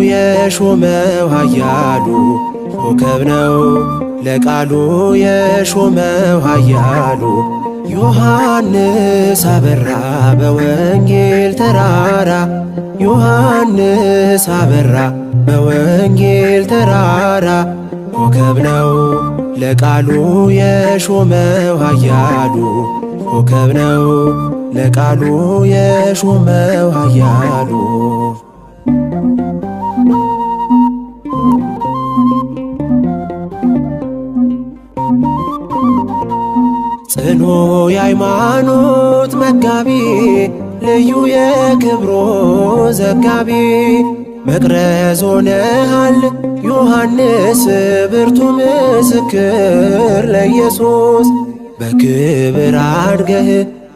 የሾመው ኃያሉ ኮከብ ነው ለቃሉ የሾመው ኃያሉ ዮሐንስ አበራ በወንጌል ተራራ ዮሐንስ አበራ በወንጌል ተራራ ኮከብ ነው ለቃሉ የሾመው ኃያሉ ኮከብ ነው ለቃሉ የሾመው ኃያሉ ጽኑ የሃይማኖት መጋቢ ልዩ የክብሮ ዘጋቢ መቅረዝ ሆነሃል ዮሐንስ ብርቱ ምስክር ለኢየሱስ በክብር አድገህ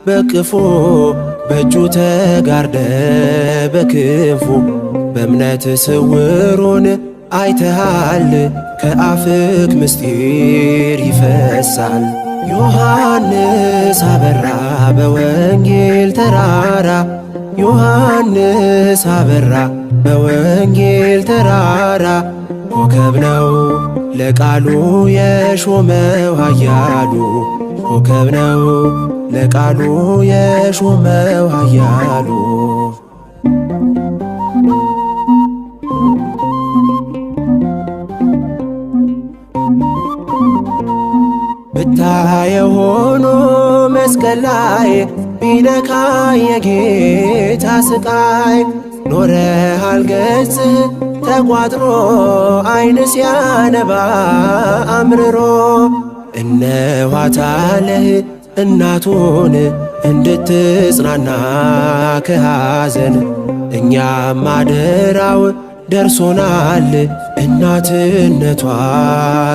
በቅፎ በእጁ ተጋርደ በክንፉ በእምነት ስውሩን አይተሃል ከአፍክ ምስጢር ይፈሳል ዮሐንስ አበራ በወንጌል ተራራ ዮሐንስ አበራ በወንጌል ተራራ ኮከብ ነው ለቃሉ የሾመው ኃያሉ ኮከብ ነው ለቃሉ የሾመው ኃያሉ ብታየው ሆኖ መስቀል ላይ ቢነካ የጌታ ስቃይ ኖረሃል ገጽህ ተቋጥሮ አይን ሲያነባ አምርሮ እነኋታለህ እናቱን እንድትጽናና ከሐዘን እኛም አደራው ደርሶናል እናትነቷ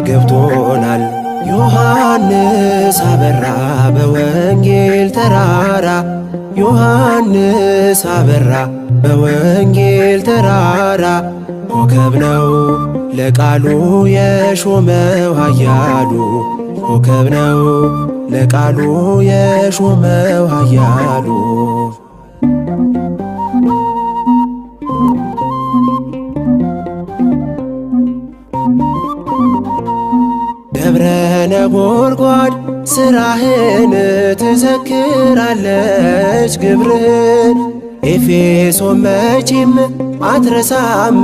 ገብቶናል ዮሐንስ አበራ በወንጌል ተራራ ዮሐንስ አበራ በወንጌል ተራራ ኮከብ ነው ለቃሉ የሾመው ኃያሉ ኮከብ ነው ለቃሉ የሾመው ኃያሉ ደብረ ነጎድጓድ ሥራህን ትዘክራለች ግብርህን ኤፌሶን መቼም አትረሳም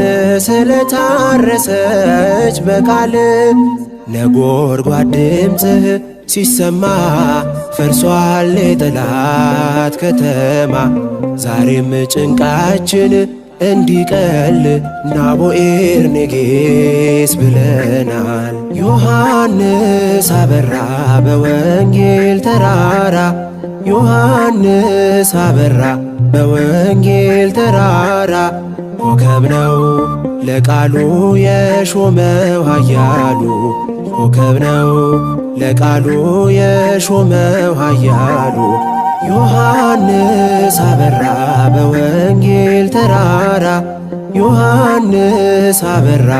ስለታረሰች በቃል ነጎድጓድ ድምፅህ ሲሰማ ፈርሷል የጠላት ከተማ ዛሬም ጭንቃችን እንዲቀል ናቦኤር ኔጌስ ብለናል ዮሐንስ አበራ በወንጌል ተራራ ዮሐንስ አበራ በወንጌል ተራራ ኮከብ ነው ለቃሉ የሾመው ኃያሉ ኮከብ ነው ለቃሉ የሾመው ኃያሉ ዮሐንስ አበራ በወንጌል ተራራ ዮሐንስ አበራ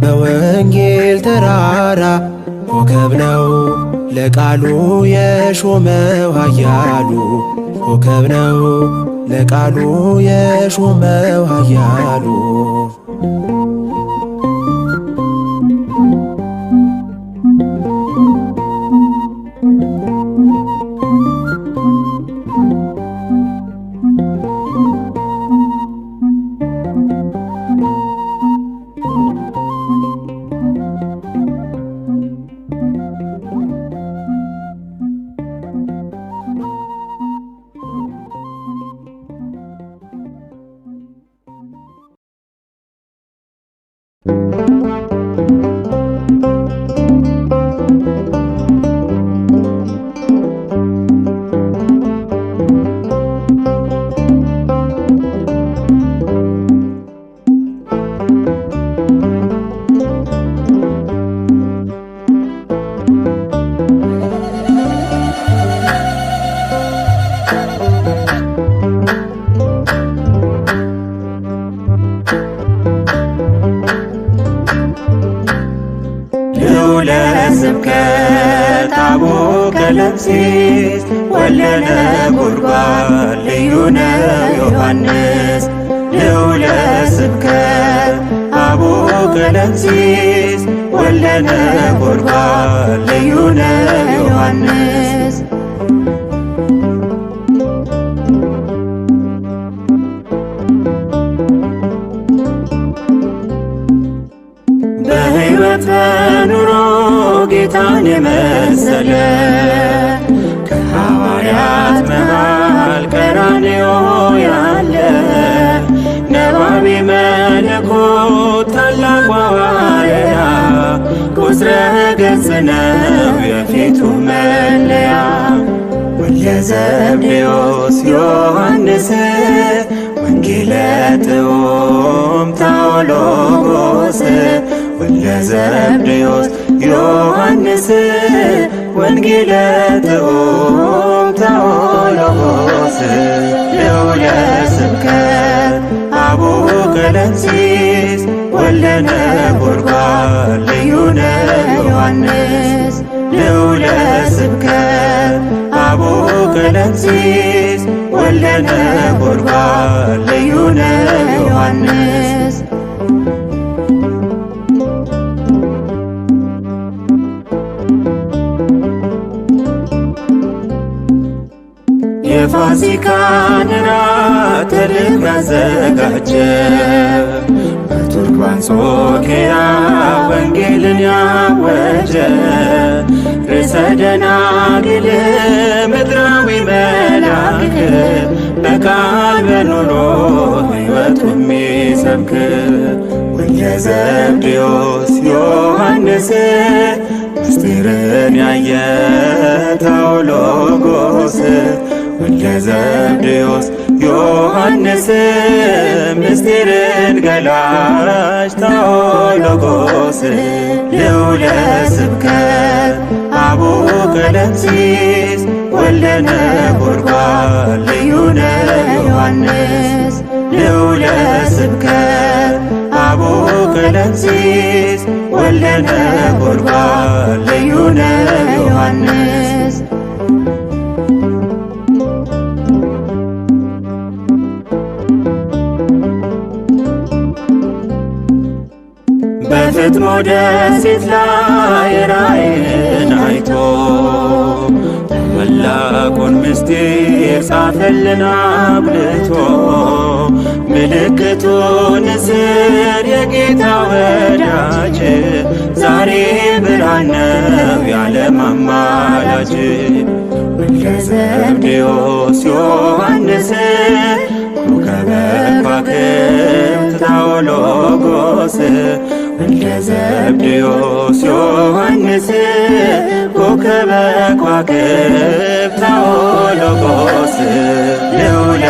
በወንጌል ተራራ ኮከብ ነው ለቃሉ የሾመው ኃያሉ ኮከብ ነው ለቃሉ የሾመው ኃያሉ ቀለምሲስ ወልደ ነጎድጓድ ልዩ ነው ዮሐንስ ልዑለ ስብከት አቡነ ቀለምሲስ ወልደ ነጎድጓድ ልዩ ነው ዮሐንስ በሕይወት ኑሮ ጌታን የመሰለ ከሐዋርያት መሃል ቀራንዮ ያለ ነባቤ መለኮት ታላቁ ሐዋርያ ቁጽረ ገጽ ነው የፊቱ መለያ ወልደ ዘብዴዎስ ዮሐንስ ወንጌለ ጥዑም ታኦሎጎስ ወልደ ዘብዴዎስ ዮሐንስ ወንጌለ ጥዑም ታኦሎጎስ ልዑለ ስብከት አቡነ ቀለምሲስ ወልደ ነጎድጓድ ልዩ ነው ዮሐንስ ልዑለ ስብከት አቡነ ቀለምሲስ ወልደ ነጎድጓድ ልዩ ነው ዮሐንስ የፋሲካን ራት ተልኮ ያዘጋጀ በቱርክ በአንጾኪያ ወንጌልን ያወጀ ርዕሰ ደናግል ምድራዊ መልአክ በቃል በኑሮ ሕይወቱ የሚሰብክ ወልደ ዘብዴዎስ ዮሐንስ ምስጢርን ያየ ታኦሎጎስ ወልደ ዘብዴዎስ ዮሐንስ ምስጢርን ገላጭ ታኦሎጎስ ልዑለ ስብከት አቡነ ቀለምሲስ ወልደ ነጎድጓድ ልዩ ነው ዮሐንስ ልዑለ ስብከት አቡነ ቀለምሲስ ወልደ ነጎድጓድ ልዩ ነው ዮሐንስ በፍጥሞ ደሴት ላይ ራእይን አይቶ ታላቁን ምስጢር ጻፈልን አጉልቶ ምልክቱ ንስር የጌታ ወዳጅ ዛሬ ብርሃን ነው የዓለም አማላጅ ወልደ ዘብዴዎስ ዮሐንስ ኮከበ ከዋክብት ታኦሎጎስ ወልደ ዘብዴዎስ ዮሐንስ ኮከበ ከዋክብት ታኦሎጎስ ልዑለ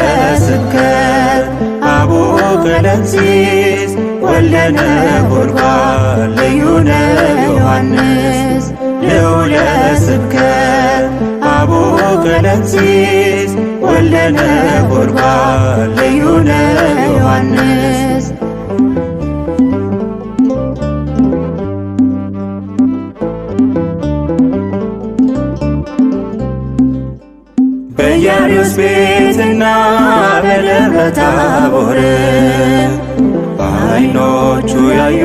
ስብከት አቡነ ቀለምሲስ ወልደ ነጎድጓድ ልዩ ነው ዮሐንስ ልዑለ ስብከት አቡነ ቀለምሲስ ወልደ ነጎድጓድ ልዩ ነው ዮሐንስ በኢያሪስ ቤትና በደብረ ታቦር ዓይኖቹ ያዩ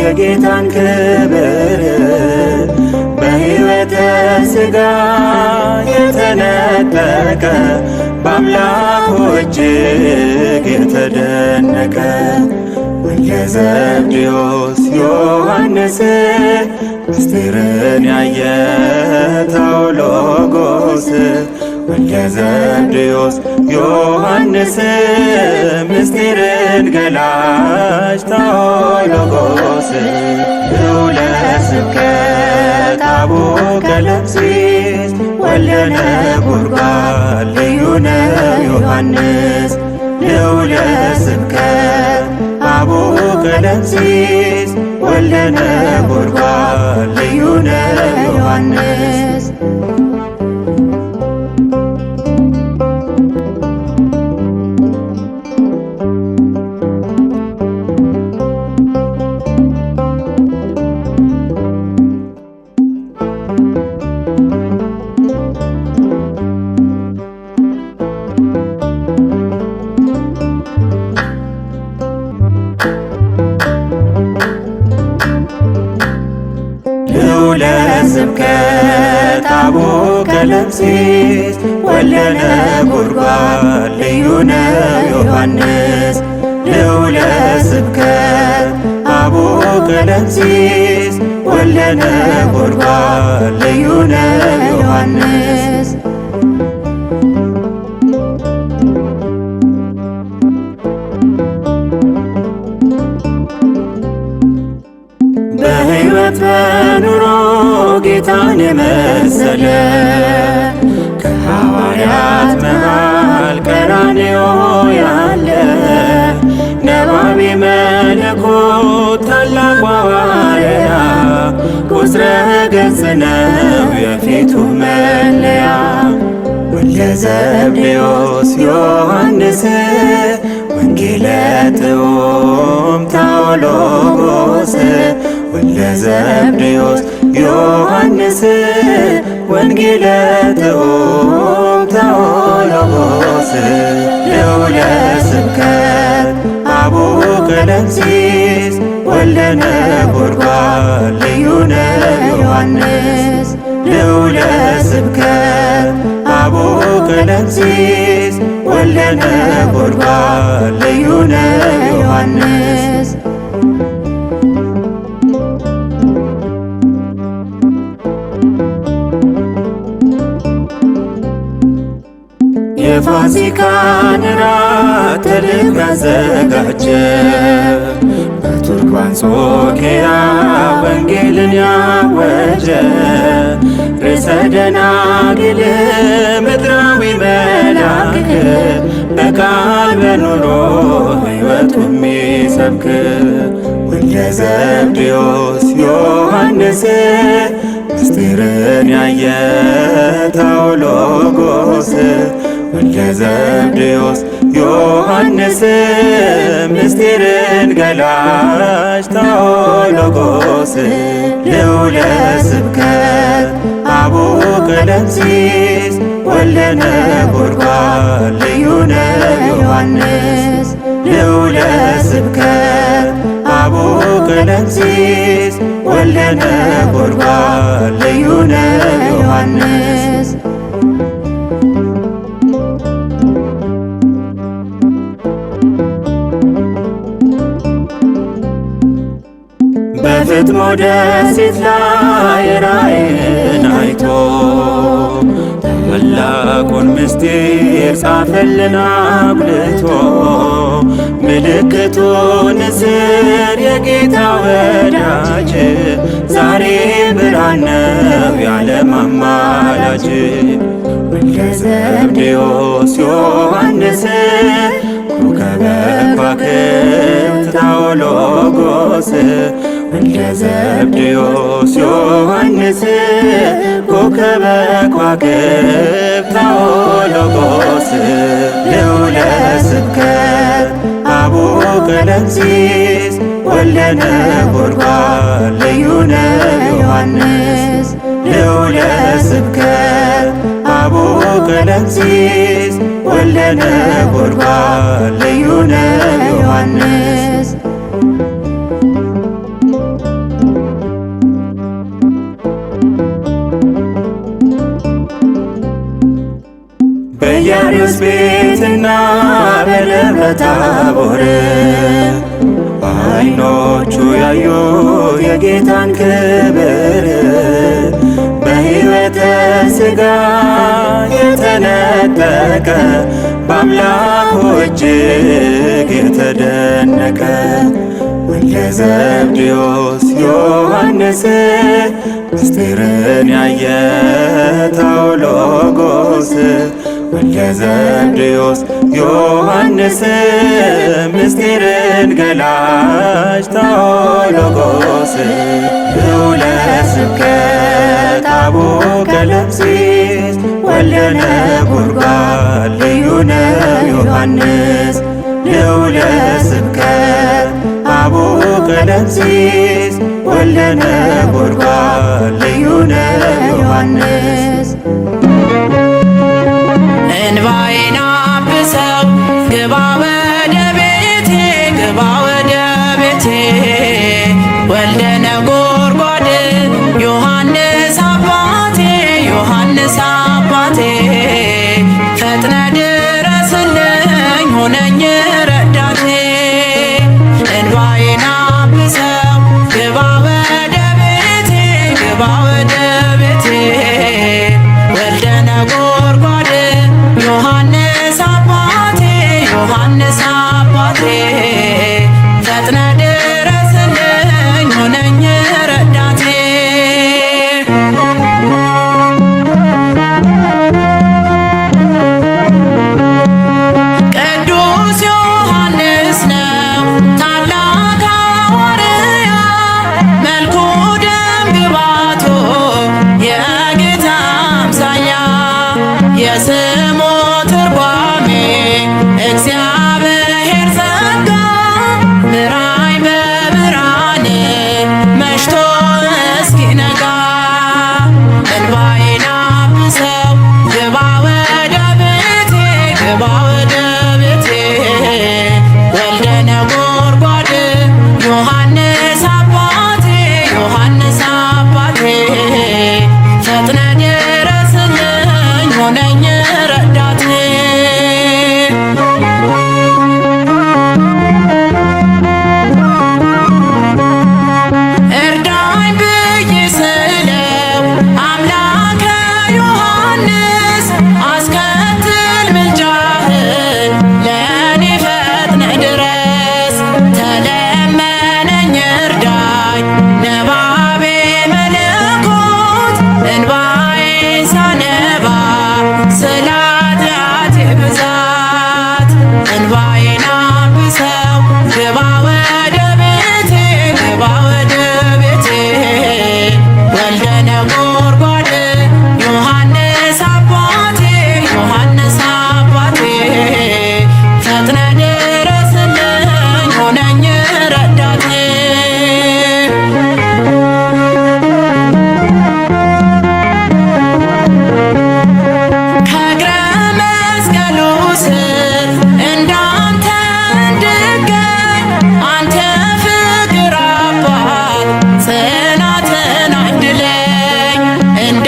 የጌታን ክብር በሕይወተ ሥጋ የተነጠቀ በአምላኩ እጅግ የተደነቀ ወልደ ዘብዴዎስ ዮሐንስ ምስጢርን ያየ ታኦሎጎስ ወልደ ዘብዴዎስ ዮሐንስ ምስጢርን ገላጭ ታኦሎጎስ ልዑለ ስብከት አቡነ ቀለምሲስ ወልደ ነጎድጓድ ልዩ ነው ዮሐንስ ልዑለ ስብከት አቡነ ቀለምሲስ ወልደ ነጎድጓድ ልዩ ነው ዮሐንስ ስብከት አቡነ ቀለምሲስ ወልደ ነጎድጓድ ልዩ ነው ዮሐንስ ልዑለ ስብከት አቡነ ቀለምሲስ ወልደ ነጎድጓድ ልዩ ነው ዮሐንስ በሕይወት በኑሮ ጌታን የመሰለ ከሐዋርያት መሃል ቀራንዮ ያለ ነባቤ መለኮት ታላቁ ሐዋርያ ቁጽረ ገጽ ነው የፊቱ መለያ ወልደ ዘብዴዎስ ዮሐንስ ወንጌለ ጥዑም ታኦሎጎስ ወልደ ዘብዴዎስ ዮሐንስ ወንጌለ ጥዑም ታኦሎጎስ ልዑለ ስብከት አቡነ ቀለምሲስ ወልደ ነጎድጓድ ልዩ ነው ዮሐንስ ልዑለ ስብከት አቡነ ቀለምሲስ ወልደ ነጎድጓድ ልዩ ነው ዮሐንስ የፋሲካን ራት ተልኮ ያዘጋጀ በቱርክ አንጾኪያ ወንጌልን ያወጀ ርዕሰ ደናግል ምድራዊ መልአክ በቃል በኑሮ ሕይወቱ የሚሰብክ ወልደ ዘብዴዎስ ዮሐንስ ምስጢርን ያየ ታኦሎጎስ ወልደ ዘብዴዎስ ዮሐንስ ምስጢርን ገላጭ ታኦሎጎስ ልዑለ ስብከት አቡነ ቀለምሲስ ወልደ ነጎድጓድ ልዩ ነው ዮሐንስ ልዑለ ስብከት አቡነ ቀለምሲስ ወልደ ነጎድጓድ ልዩ ነው ዮሐንስ በፍጥሞ ደሴት ላይ ራእይን አይቶ ታላቁን ምስጢር ጻፈልን አጉልቶ ምልክቱ ንስር የጌታ ወዳጅ ዛሬ ብርሃን ነው የዓለም አማላጅ ወልደ ዘብዴዎስ ዮሐንስ ኮከበ ከዋክብት ታኦሎጎስ ወልደ ዘብዴዎስ ዮሐንስ ኮከበ ከዋክብት ታኦሎጎስ ልዑለ ስብከት አቡነ ቀለምሲስ ወልደ ነጎድጓድ ልዩ ነው ዮሐንስ ልዑለ ስብከት አቡነ ቀለምሲስ ወልደ ነጎድጓድ ልዩ ነው ዮሐንስ በኢያሪስ ቤትና በደብረ ታቦር በዓይኖቹ ያዩ የጌታን ክብር በሕይወተ ሥጋ የተነጠቀ በአምላኩ እጅግ የተደነቀ ወልደ ዘብዴዎስ ዮሐንስ ምስጢርን ያየ ታኦሎጎስ ወልደ ዘብዴዎስ ዮሐንስ ምስጢርን ገላጭ ታኦሎጎስ ልዑለ ስብከት አቡነ ቀለምሲስ ወልደ ነጎድጓድ ልዩ ነው ዮሐንስ ልዑለ ስብከት አቡነ ቀለምሲስ ወልደ ነጎድጓድ ልዩ ነው ዮሐንስ እንባዬን አብሰው ግባ ወደ ቤቴ ግባ ወደ ቤቴ ወልደ ነጎድጓድ ዮሐንስ አባ እግዚአብሔር ጸጋ ምራኝ በብርሃን መሽቶ እስኪነጋ እንባዬን አብሰው ግባ ወደ ቤቴ ግባ ወደ ቤቴ ወልደ ነጎድጓድ ዮሐንስ አባቴ ዮሐንስ አባቴ ፈጥነ ድረስልኝ ሆነኝ ረዳቴ እርዳኝ ብዬ ስለው አምላከ ዮሐንስ አስከትል ምልጃህን ለእኔ ፈጥነ ድረስ ተለመነኝ እርዳኝ ነባቤ መለኮት እንባዬን ሳነባ ስለ ኃጢአቴ ብዛት እንባዬን አብሰው ግባ ወደ ቤቴ ግባ ወደ ቤቴ ወልደ ነጎድጓድ ዮሐንስ አባቴ ዮሐንስ አባቴ ፈጥነ ድረስልኝ ሆነኝ ረዳቴ ከእግረ መስቀሉ ስር እንዳንተ እንድገኝ አንተ ፍቅር አባት ጽናትን አድለኝ እንደ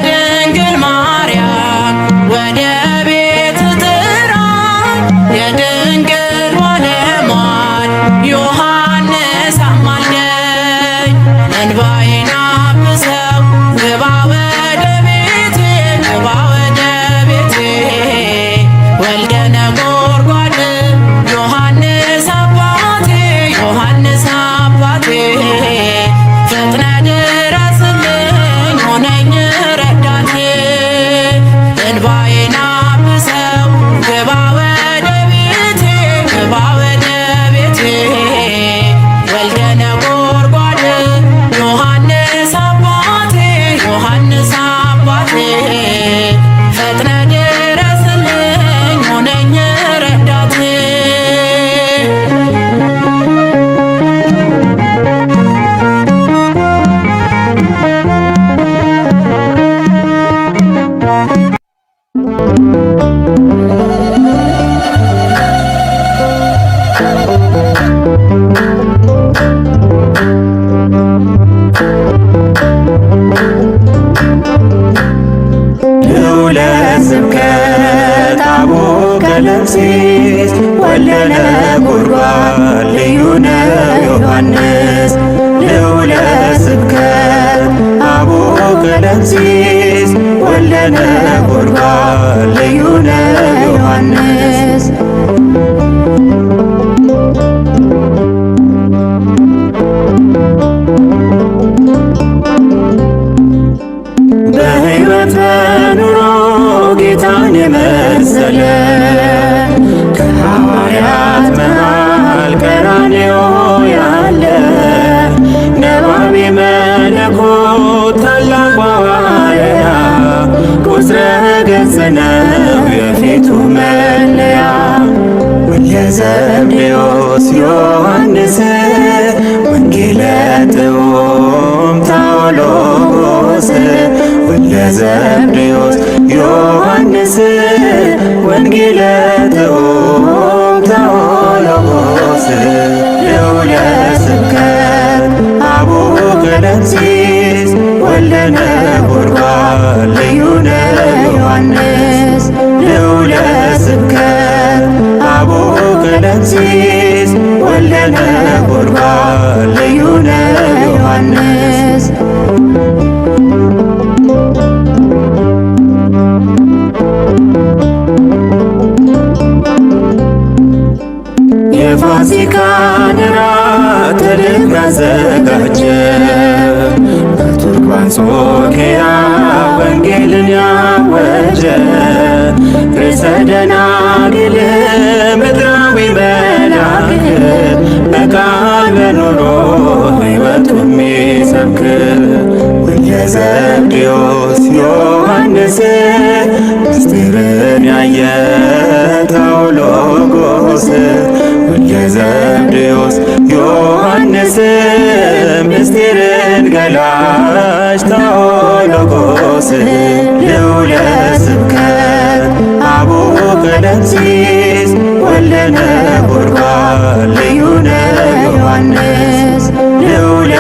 ድንግል ማርያም ወደ ቤት ጥራኝ የድንግል ባለሟል ዮሐንስ አማልደኝ እንባዬን አብሰው ግባ ወደ ቤቴ ግባ ወደ ቤቴ ወልደ ነጎድጓድ ዮሐንስ አባቴ ዮሐንስ አባቴ ፈጥነ ድረስልኝ ሆነኝ ረዳቴ እንባዬን አብሰው ግባ ወደ ቤቴ ግባ ወደ ቤቴ ወልደ ነጎድጓድ ዮሐንስ አባቴ ዮሐንስ አባቴ ፈጥነ ድረስልኝ ሆነኝ ረዳቴ ልዑለ ስብከት አቡነ ቀለምሲስ ወልደ ነጎድጓድ ልዩ ነው ዮሐንስ ልዑለ ስብከት አቡነ ቀለምሲስ ወልደ ነጎድጓድ ልዩ ነው ዮሐንስ በሕይወት ኑሮ ጌታን የመሰለ ከሐዋርያት መሃል ቀራንዮ ያለ ነባቤ መለኮት ታላቁ ሐዋርያ ቁስረ ገጽ ነው የፊቱ መለያ ወልደ ዘብዴዎስ ዮሐንስ ወንጌለ ጥዑም ታኦሎጎስ ወልደ ዘብዴዎስ ዮሐንስ ወንጌለ ጥዑም ታኦሎጎስ ልዑለ ስብከት አቡነ ቀለምሲስ ወልደ ነጎድጓድ ልዩ ነው ዮሐንስ ልዑለ ስብከት አቡነ ቀለምሲስ ወልደ ነጎድጓድ ልዩ ነው ዮሐንስ የፋሲካን እራት ተልብ ያዘጋጀ በቱርክ አንጾኪያ ወንጌልን ያወጀ ርዕሰ ደናግል ምድራዊ መልአክ በቃል በኑሮ ሕይወቱ የሚሰብክ ወልደ ዘብዴዎስ ዮሐንስ ምስጢርን ያየ ታኦሎጎስ ዮሐንስ ምስጢርን ገላጭ ቴዎሎጎስ ልዑለ ስብከት አቡነ ቀለምሲስ ወልደ ነጎድጓድ ልዩነ ዮሐንስ ልዑለ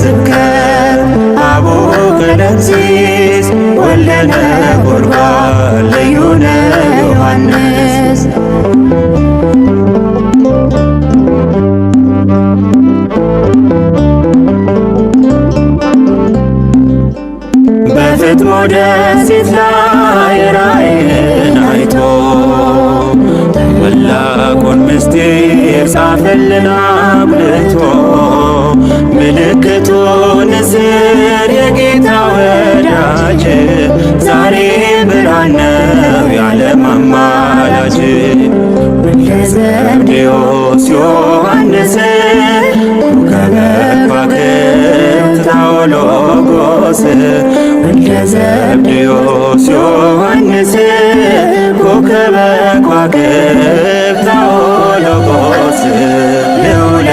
ስብከት አቡነ ቀለምሲስ ወልደ ነጎድጓድ ልዩነ ዮሐንስ በፍጥሞ ደሴት ላይ ራእይን አይቶ ታላቁን ምስጢር ጻፈልን አጉልቶ ምልክቱን ንስር የጌታ ወዳጅ ዛሬ ብርሃን ነው የዓለም አማላጅ ወልደ ዘብዴዎስ ዮሐንስ ኮከበ ከዋክብት ቴዎሎጎስ ወልደ ዘብዴዎስ ዮሐንስ ኮከበ ከዋክብት ቴዎሎጎስ ልዑለ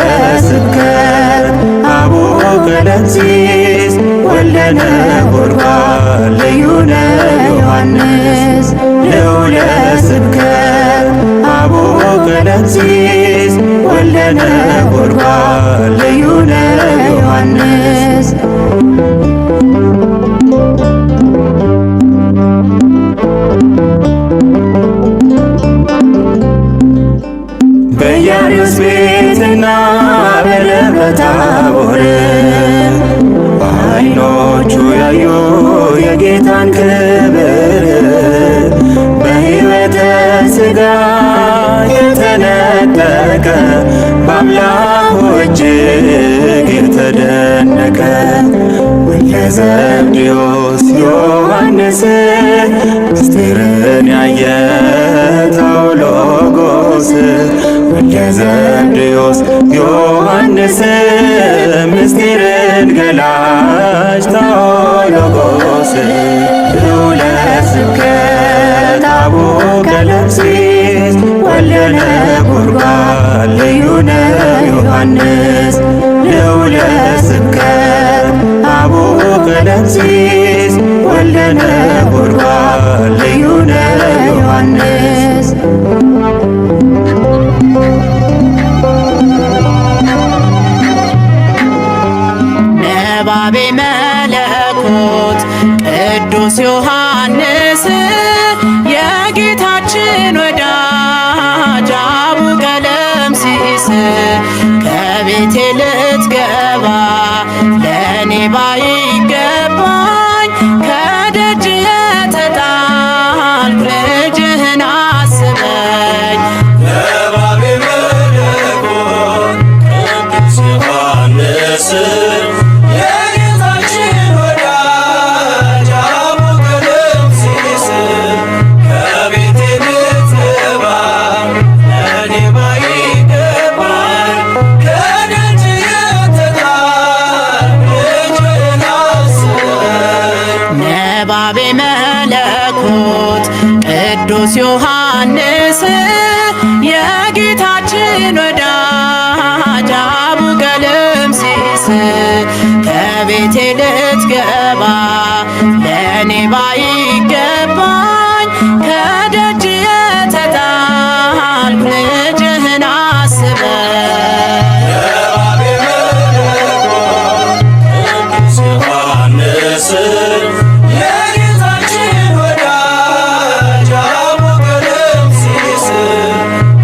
ስብከት አቡነ ቀለምሲስ ወልደ ነጎድጓድ ልዩነ ዮሐንስ ልዑለ ስብከት አቡነ ቀለምሲስ ወልደ ነጎድጓድ ልዩነ ዮሐንስ በኢያሪስ ቤትና በደብረ ታቦር በዓይኖቹ ያዩ የጌታን ክብር በሕይወተ ሥጋ የተነጠቀ በአምላኩ እጅግ የተደነቀ ወልደ ዘብዴዎስ ዮሐንስ ምስጢርን ያየ ቴዎሎጎስ ወልደ ዘብዴዎስ ዮሐንስ ምስጢርን ገላጭ ቴዎሎጎስ ልዑለ ስብከት አቡነ ቀለምሲስ ወልደ ነጎድጓድ ልዩነ ዮሐንስ ልዑለ ስብከት አቡነ ቀለምሲስ ወልደ ነጎድጓድ ልዩነ ዮሐንስ ነባቤ መለኮት ቅዱስ ዮሐንስ የጌታችን ወዳጅ አቡነ ቀለምሲስ ከቤቴ ልትገባ ለእኔ ባይገባኝ ከደጅ የተጣልኩ ልጅህን አስበኝ። ነባቤ መለኮት ቅዱስ ዮሐንስ የጌታችን ወዳጅ አቡነ ቀለምሲስ ከቤቴ ልትገባ ለእኔ ባይገባኝ ከደጅ የተጣልኩ ልጅህን አስበኝ። ነባቤ መለኮት ቅዱስ ዮሐንስ የጌታችን ወዳጅ አቡነ ቀለምሲስ ከቤቴ ልትገባ ለእኔ ባይገባኝ ከደጅ የተጣልኩ ልጅህን አስበኝ። ነባቤ መለኮት ቅዱስ ዮሐንስ የጌታችን ወዳጅ አቡነ ቀለምሲስ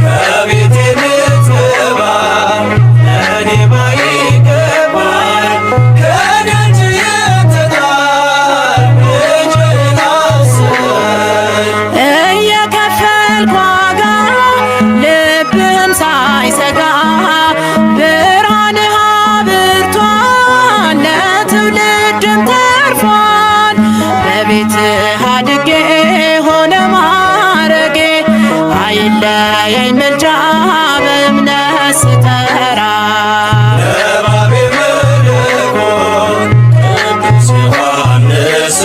ከቤቴ ልትገባ ለእኔ ባይገባኝ ከደጅ የተጣልኩ ልጅህን አስበኝ። እየከፈልኩ ዋጋ ልብህም ሳይሰጋ ብርሃንህ አብርቷል ለትውልድም ተርፏል። በቤትህ አድጌ ሆነ ማረጌ አይለየኝ ምልጃ በእምነት ስጠራ። ነባቤ መለኮት ቅዱስ ዮሐንስ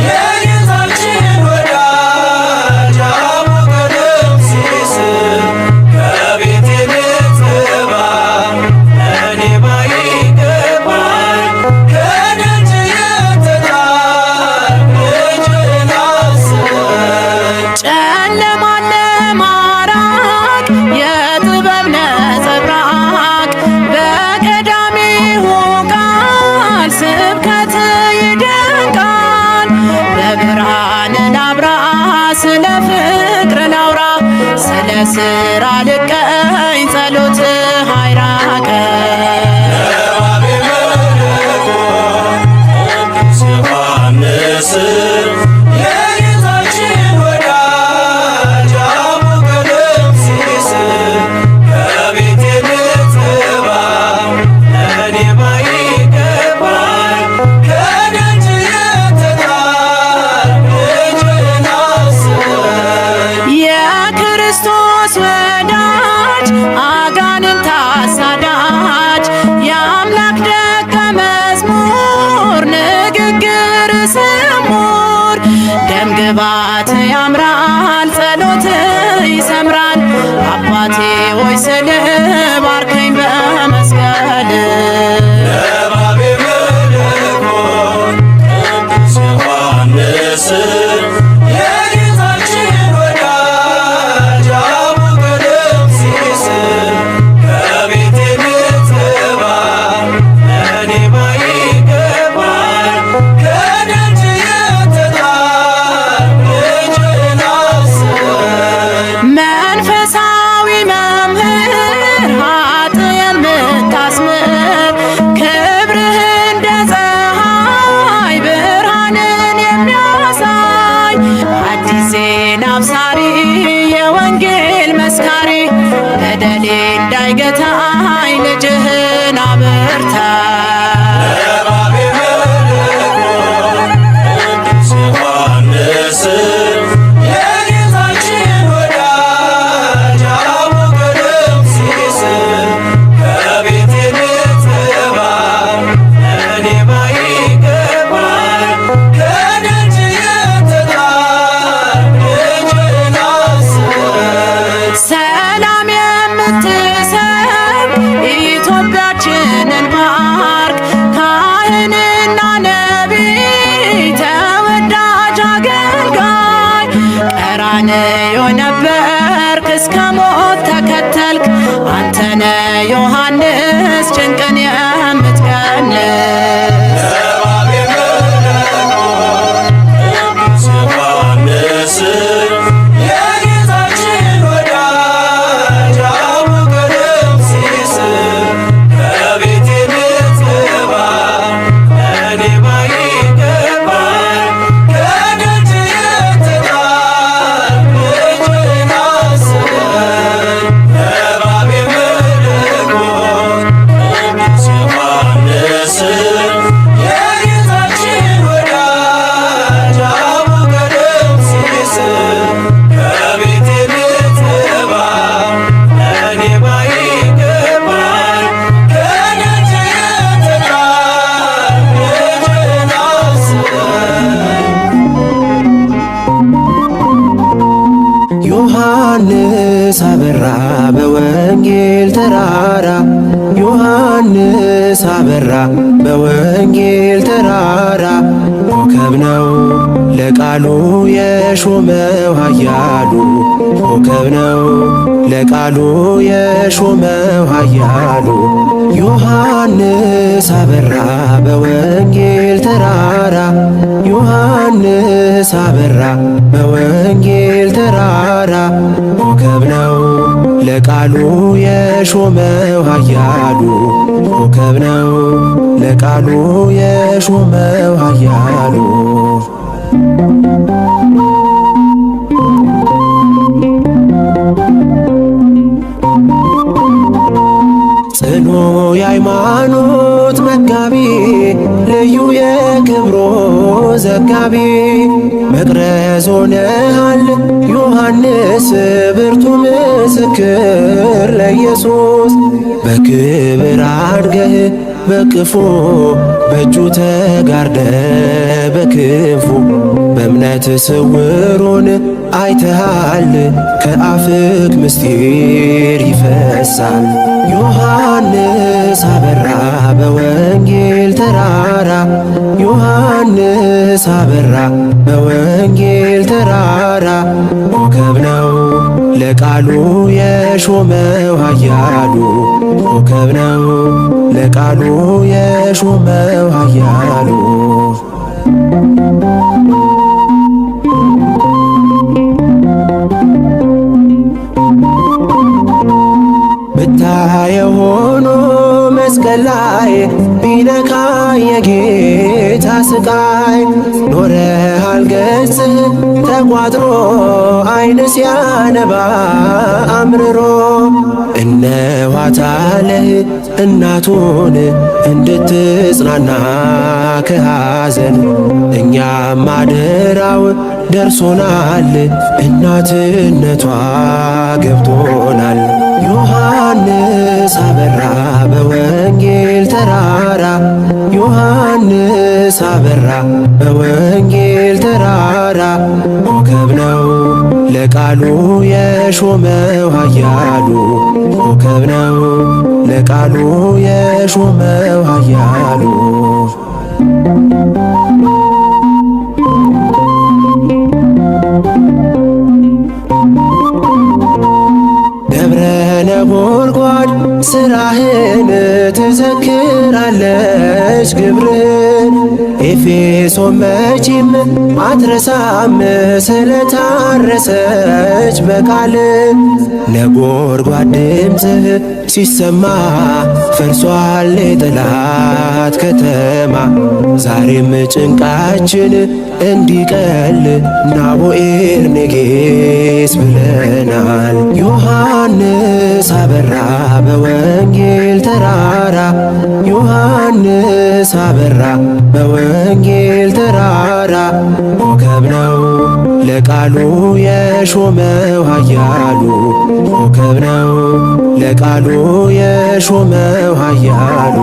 የጌታችን ወዳጅ አቡነ ቀለምሲስ ከቤቴ ልትገባ ለእኔ ለስራ ልቀኝ ጸሎትህ አይራቀኝ። ነባቤ መለኮት ቅዱስ ዮሐንስ የጌታችን ወዳጅ አቡነ ቀለምሲስ ከቤቴ ልትገባ ለእኔ ባይገባኝ ከደጅ የተጣልክ ልጅህን አስበኝ። የክርስቶስ ወዳጅ አጋንንት አሳዳጅ የአምላክ ደቀ መዝሙር ንግግር ስሙር ደምግባት ያምራል ጸሎት ይሰምራል አባቴ ሆይ ስል ባርከኝ በመስቀል። ነባቤ መለኮት ቅዱስ ዮሐንስ የጌታችን ወዳጅ አቡነ ቀለምሲስ ከቤቴ ልትገባ ለእኔ ባይገባኝ ከደጅ የተጣልክ ልጅህን አስበኝ። መንፈሳዊ መምህር ኃጥእን ምታስምር ክብርህ እንደ ፀሐይ ብርሃንን የሚያሳይ አዲስ ዜና አብሳሪ የወንጌል መስካሪ በደሌ እንዳይገታኝ ልጅህን አበርታ። ነባቤ መለኮት ቅዱስ ዮሐንስ የጌታችን ወዳጅ አቡነ ቀለምሲስ ከቤቴ ልትገባ ለእኔ ባይገባኝ ከደጅ የተጣልክ ልጅህን አስበኝ። ሰላም የምትሰብ ኢትዮጵያችንን ባርክ ካህንና ነቢይ ተወዳጅ አገልጋይ ቀራንዮ ነበርክ እስከ ሞት ተከተልክ አንተነ ዮሐንስ ጭንቅን የምትቀንስ። ነባቤ መለኮት ቅዱስ ዮሐንስ የጌታችን ወዳጅ አቡነ ቀለምሲስ ከቤቴ ልትገባ ለእኔ ባይገባኝ ከደጅ የተጣልክ ልጅህን አስበኝ። ነባቤ መለኮት ቅዱስ ዮሐንስ የጌታችን ወዳጅ አቡነ ቀለምሲስ ከቤቴ ልትገባ ለእኔ ባይገባኝ ከደጅ የተጣልክ ልጅህን አስበኝ። ዮሐንስ አበራ በወንጌል ተራራ ዮሐንስ አበራ በወንጌል ተራራ ኮከብ ነው ለቃሉ የሾመው ኃያሉ ኮከብ ነው ለቃሉ የሾመው ኃያሉ ዮሐንስ አበራ በወንጌል ተራራ ዮሐንስ አበራ በወንጌል ተራራ ኮከብ ነው ለቃሉ የሾመው ኃያሉ ኮከብ ነው ለቃሉ የሾመው ኃያሉ ጽኑ የሃይማኖት መጋቢ ልዩ የክብሮ ዘጋቢ መቅረዝ ሆነሃል ዮሐንስ ብርቱ ምስክር ለኢየሱስ በክብር አድገህ በቅፎ በእጁ ተጋርደ በክንፉ በእምነት ስውሩን አይተሃል ከአፍክ ምስጢር ይፈሳል። ዮሐንስ አበራ በወንጌል ተራራ ዮሐንስ አበራ በወንጌል ተራራ ኮከብ ነው ለቃሉ የሾመው ኃያሉ ኮከብ ነው ለቃሉ የሾመው ኃያሉ ላይ ቢነካ የጌታ ስቃይ ኖረሃል ገጽህ ተቋጥሮ አይን ሲያነባ አምርሮ እነኋታለህ እናቱን እንድትጽናና ከሐዘን እኛም አደራው ደርሶናል እናትነቷ ገብቶናል። ዮሐንስ አበራ በወንጌል ተራራ ዮሐንስ አበራ በወንጌል ተራራ ኮከብ ነው ለቃሉ የሾመው ኃያሉ ኮከብ ነው ለቃሉ የሾመው ኃያሉ ደብረ ነጎድጓድ ስራህን ትዘክራለች ግብርን ኤፌሶን መቼም አትረሳም ስለታረሰች በቃል ነጎድጓድ ድምፅህ ሲሰማ ፈርሷል የጠላት ከተማ ዛሬም ጭንቃችን እንዲቀል ናቡኤር ኔጌስ ብለናል። ዮሐንስ አበራ በወንጌል ተራራ ዮሐንስ አበራ በወንጌል ተራራ ኮከብ ነው ለቃሉ የሾመው ኃያሉ ኮከብ ነው ለቃሉ የሾመው ኃያሉ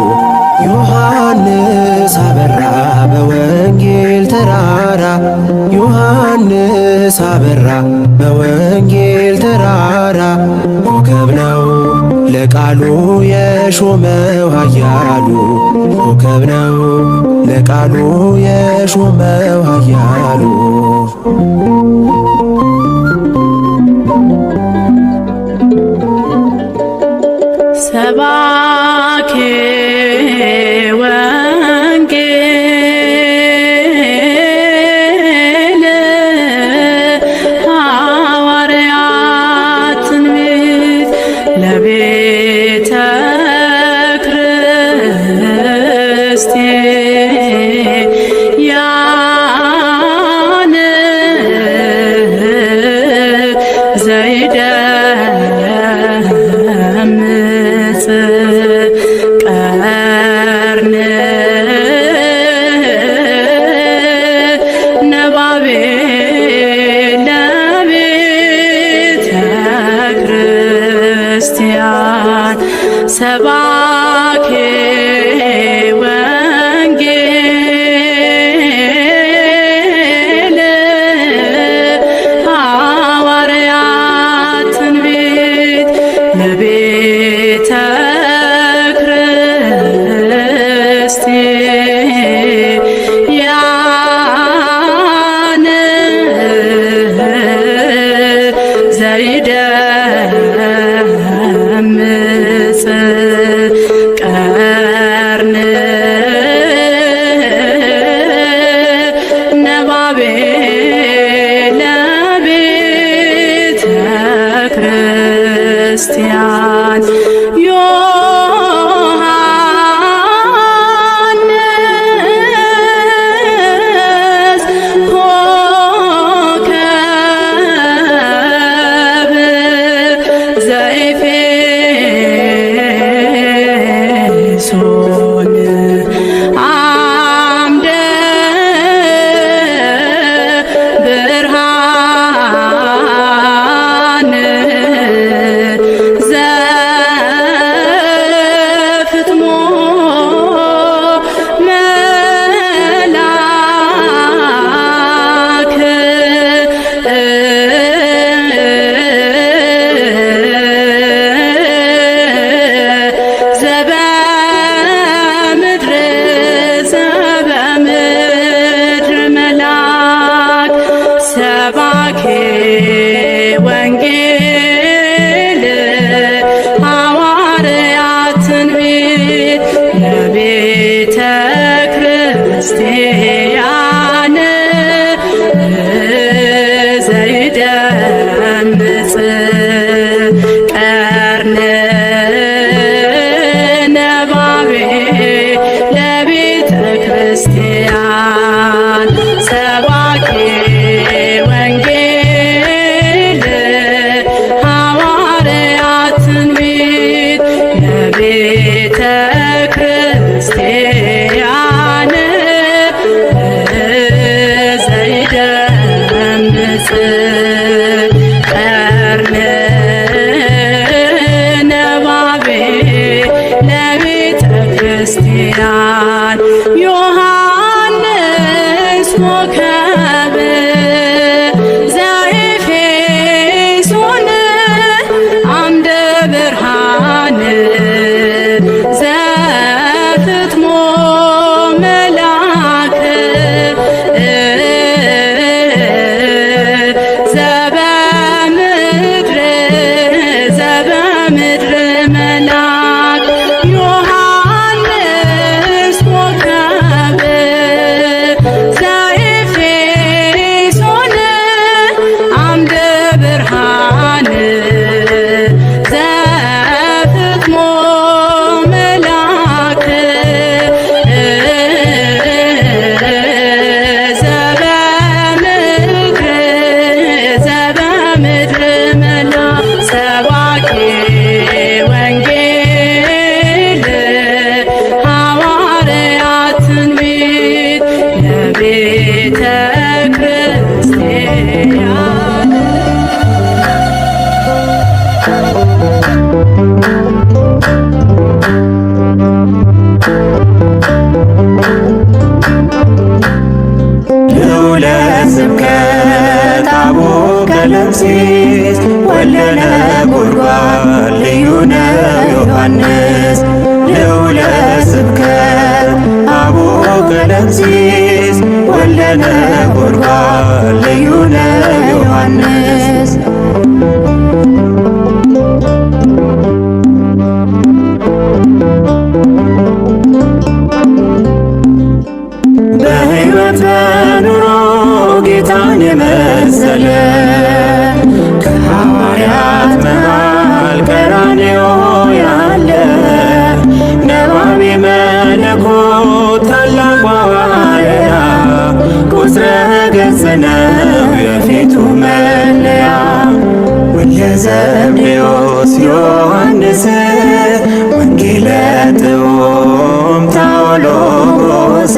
ዮሐንስ አበራ በወንጌል ተራራ ዮሐንስ አበራ በወንጌል ተራራ ኮከብ ነው ለቃሉ የሾመው ኃያሉ ኮከብ ነው ለቃሉ የሾመው ኃያሉ ሰባኬ ወንጌል ሐዋርያት ትንቢት ለቤተ ክርስቲያን ዘይደምጽ ቀርን ነባቤ ለቤተ ክርስቲያን ሰባኬ ወንጌል ሐዋርያት ትንቢት ለቤተ ክርስቲያን ዘይደምጽ ቀርን ነባቤ ለቤተ ክርስቲያን ዮሐንስ ኮከብ ዘኤፌሶን አምደ ብርሃን ዘፍጥሞ መላክ ዘበ ነው የፊቱ መለያ። ወልደ ዘብዴዎስ ዮሐንስ ወንጌለ ጥዑም ታኦሎጎስ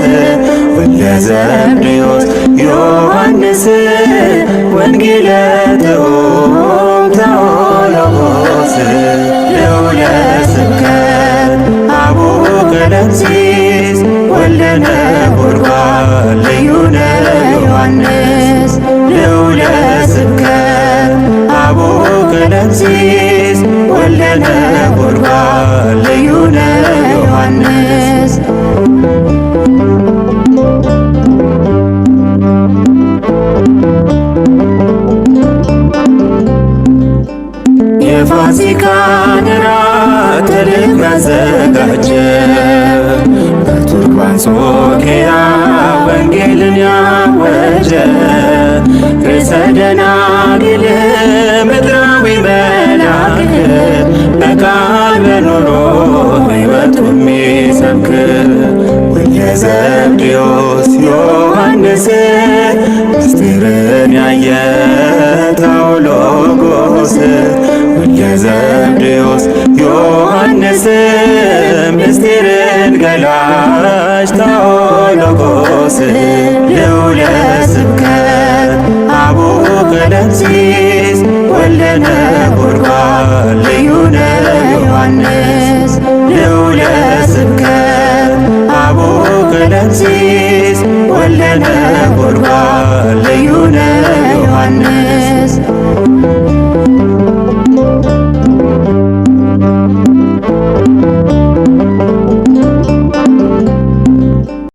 ወልደ ዘብዴዎስ ዮሐንስ ወንጌለ ጥዑም ታኦሎጎስ ልዑለ ስብከት አቡነ ቀለምሲስ ወልደ ነጎድጓድ ልዩነ ዮሐንስ ልዑለ ስብከት አቡነ ቀለምሲስ ወልደ ነጎድጓድ ልዩነ ዮሐንስ የፋሲካን እራት ተልኮ ያዘጋጀ በቱርክ በአንጾኪያ ወንጌልን ያወጀ ርዕሰ ደናግል ምድራዊ መልአክ በቃል በኑሮ ሕይወቱ የሚሰብክ ወልደ ዘብዴዎስ ዮሐንስ ምስጢርን ያየ ታኦሎጎስ ወልደ ዘብዴዎስ ዮሐንስ ምስጢርን ገላጭ ታኦሎጎስ ልዑለ ስብከት አቡነ ቀለምሲስ ወልደ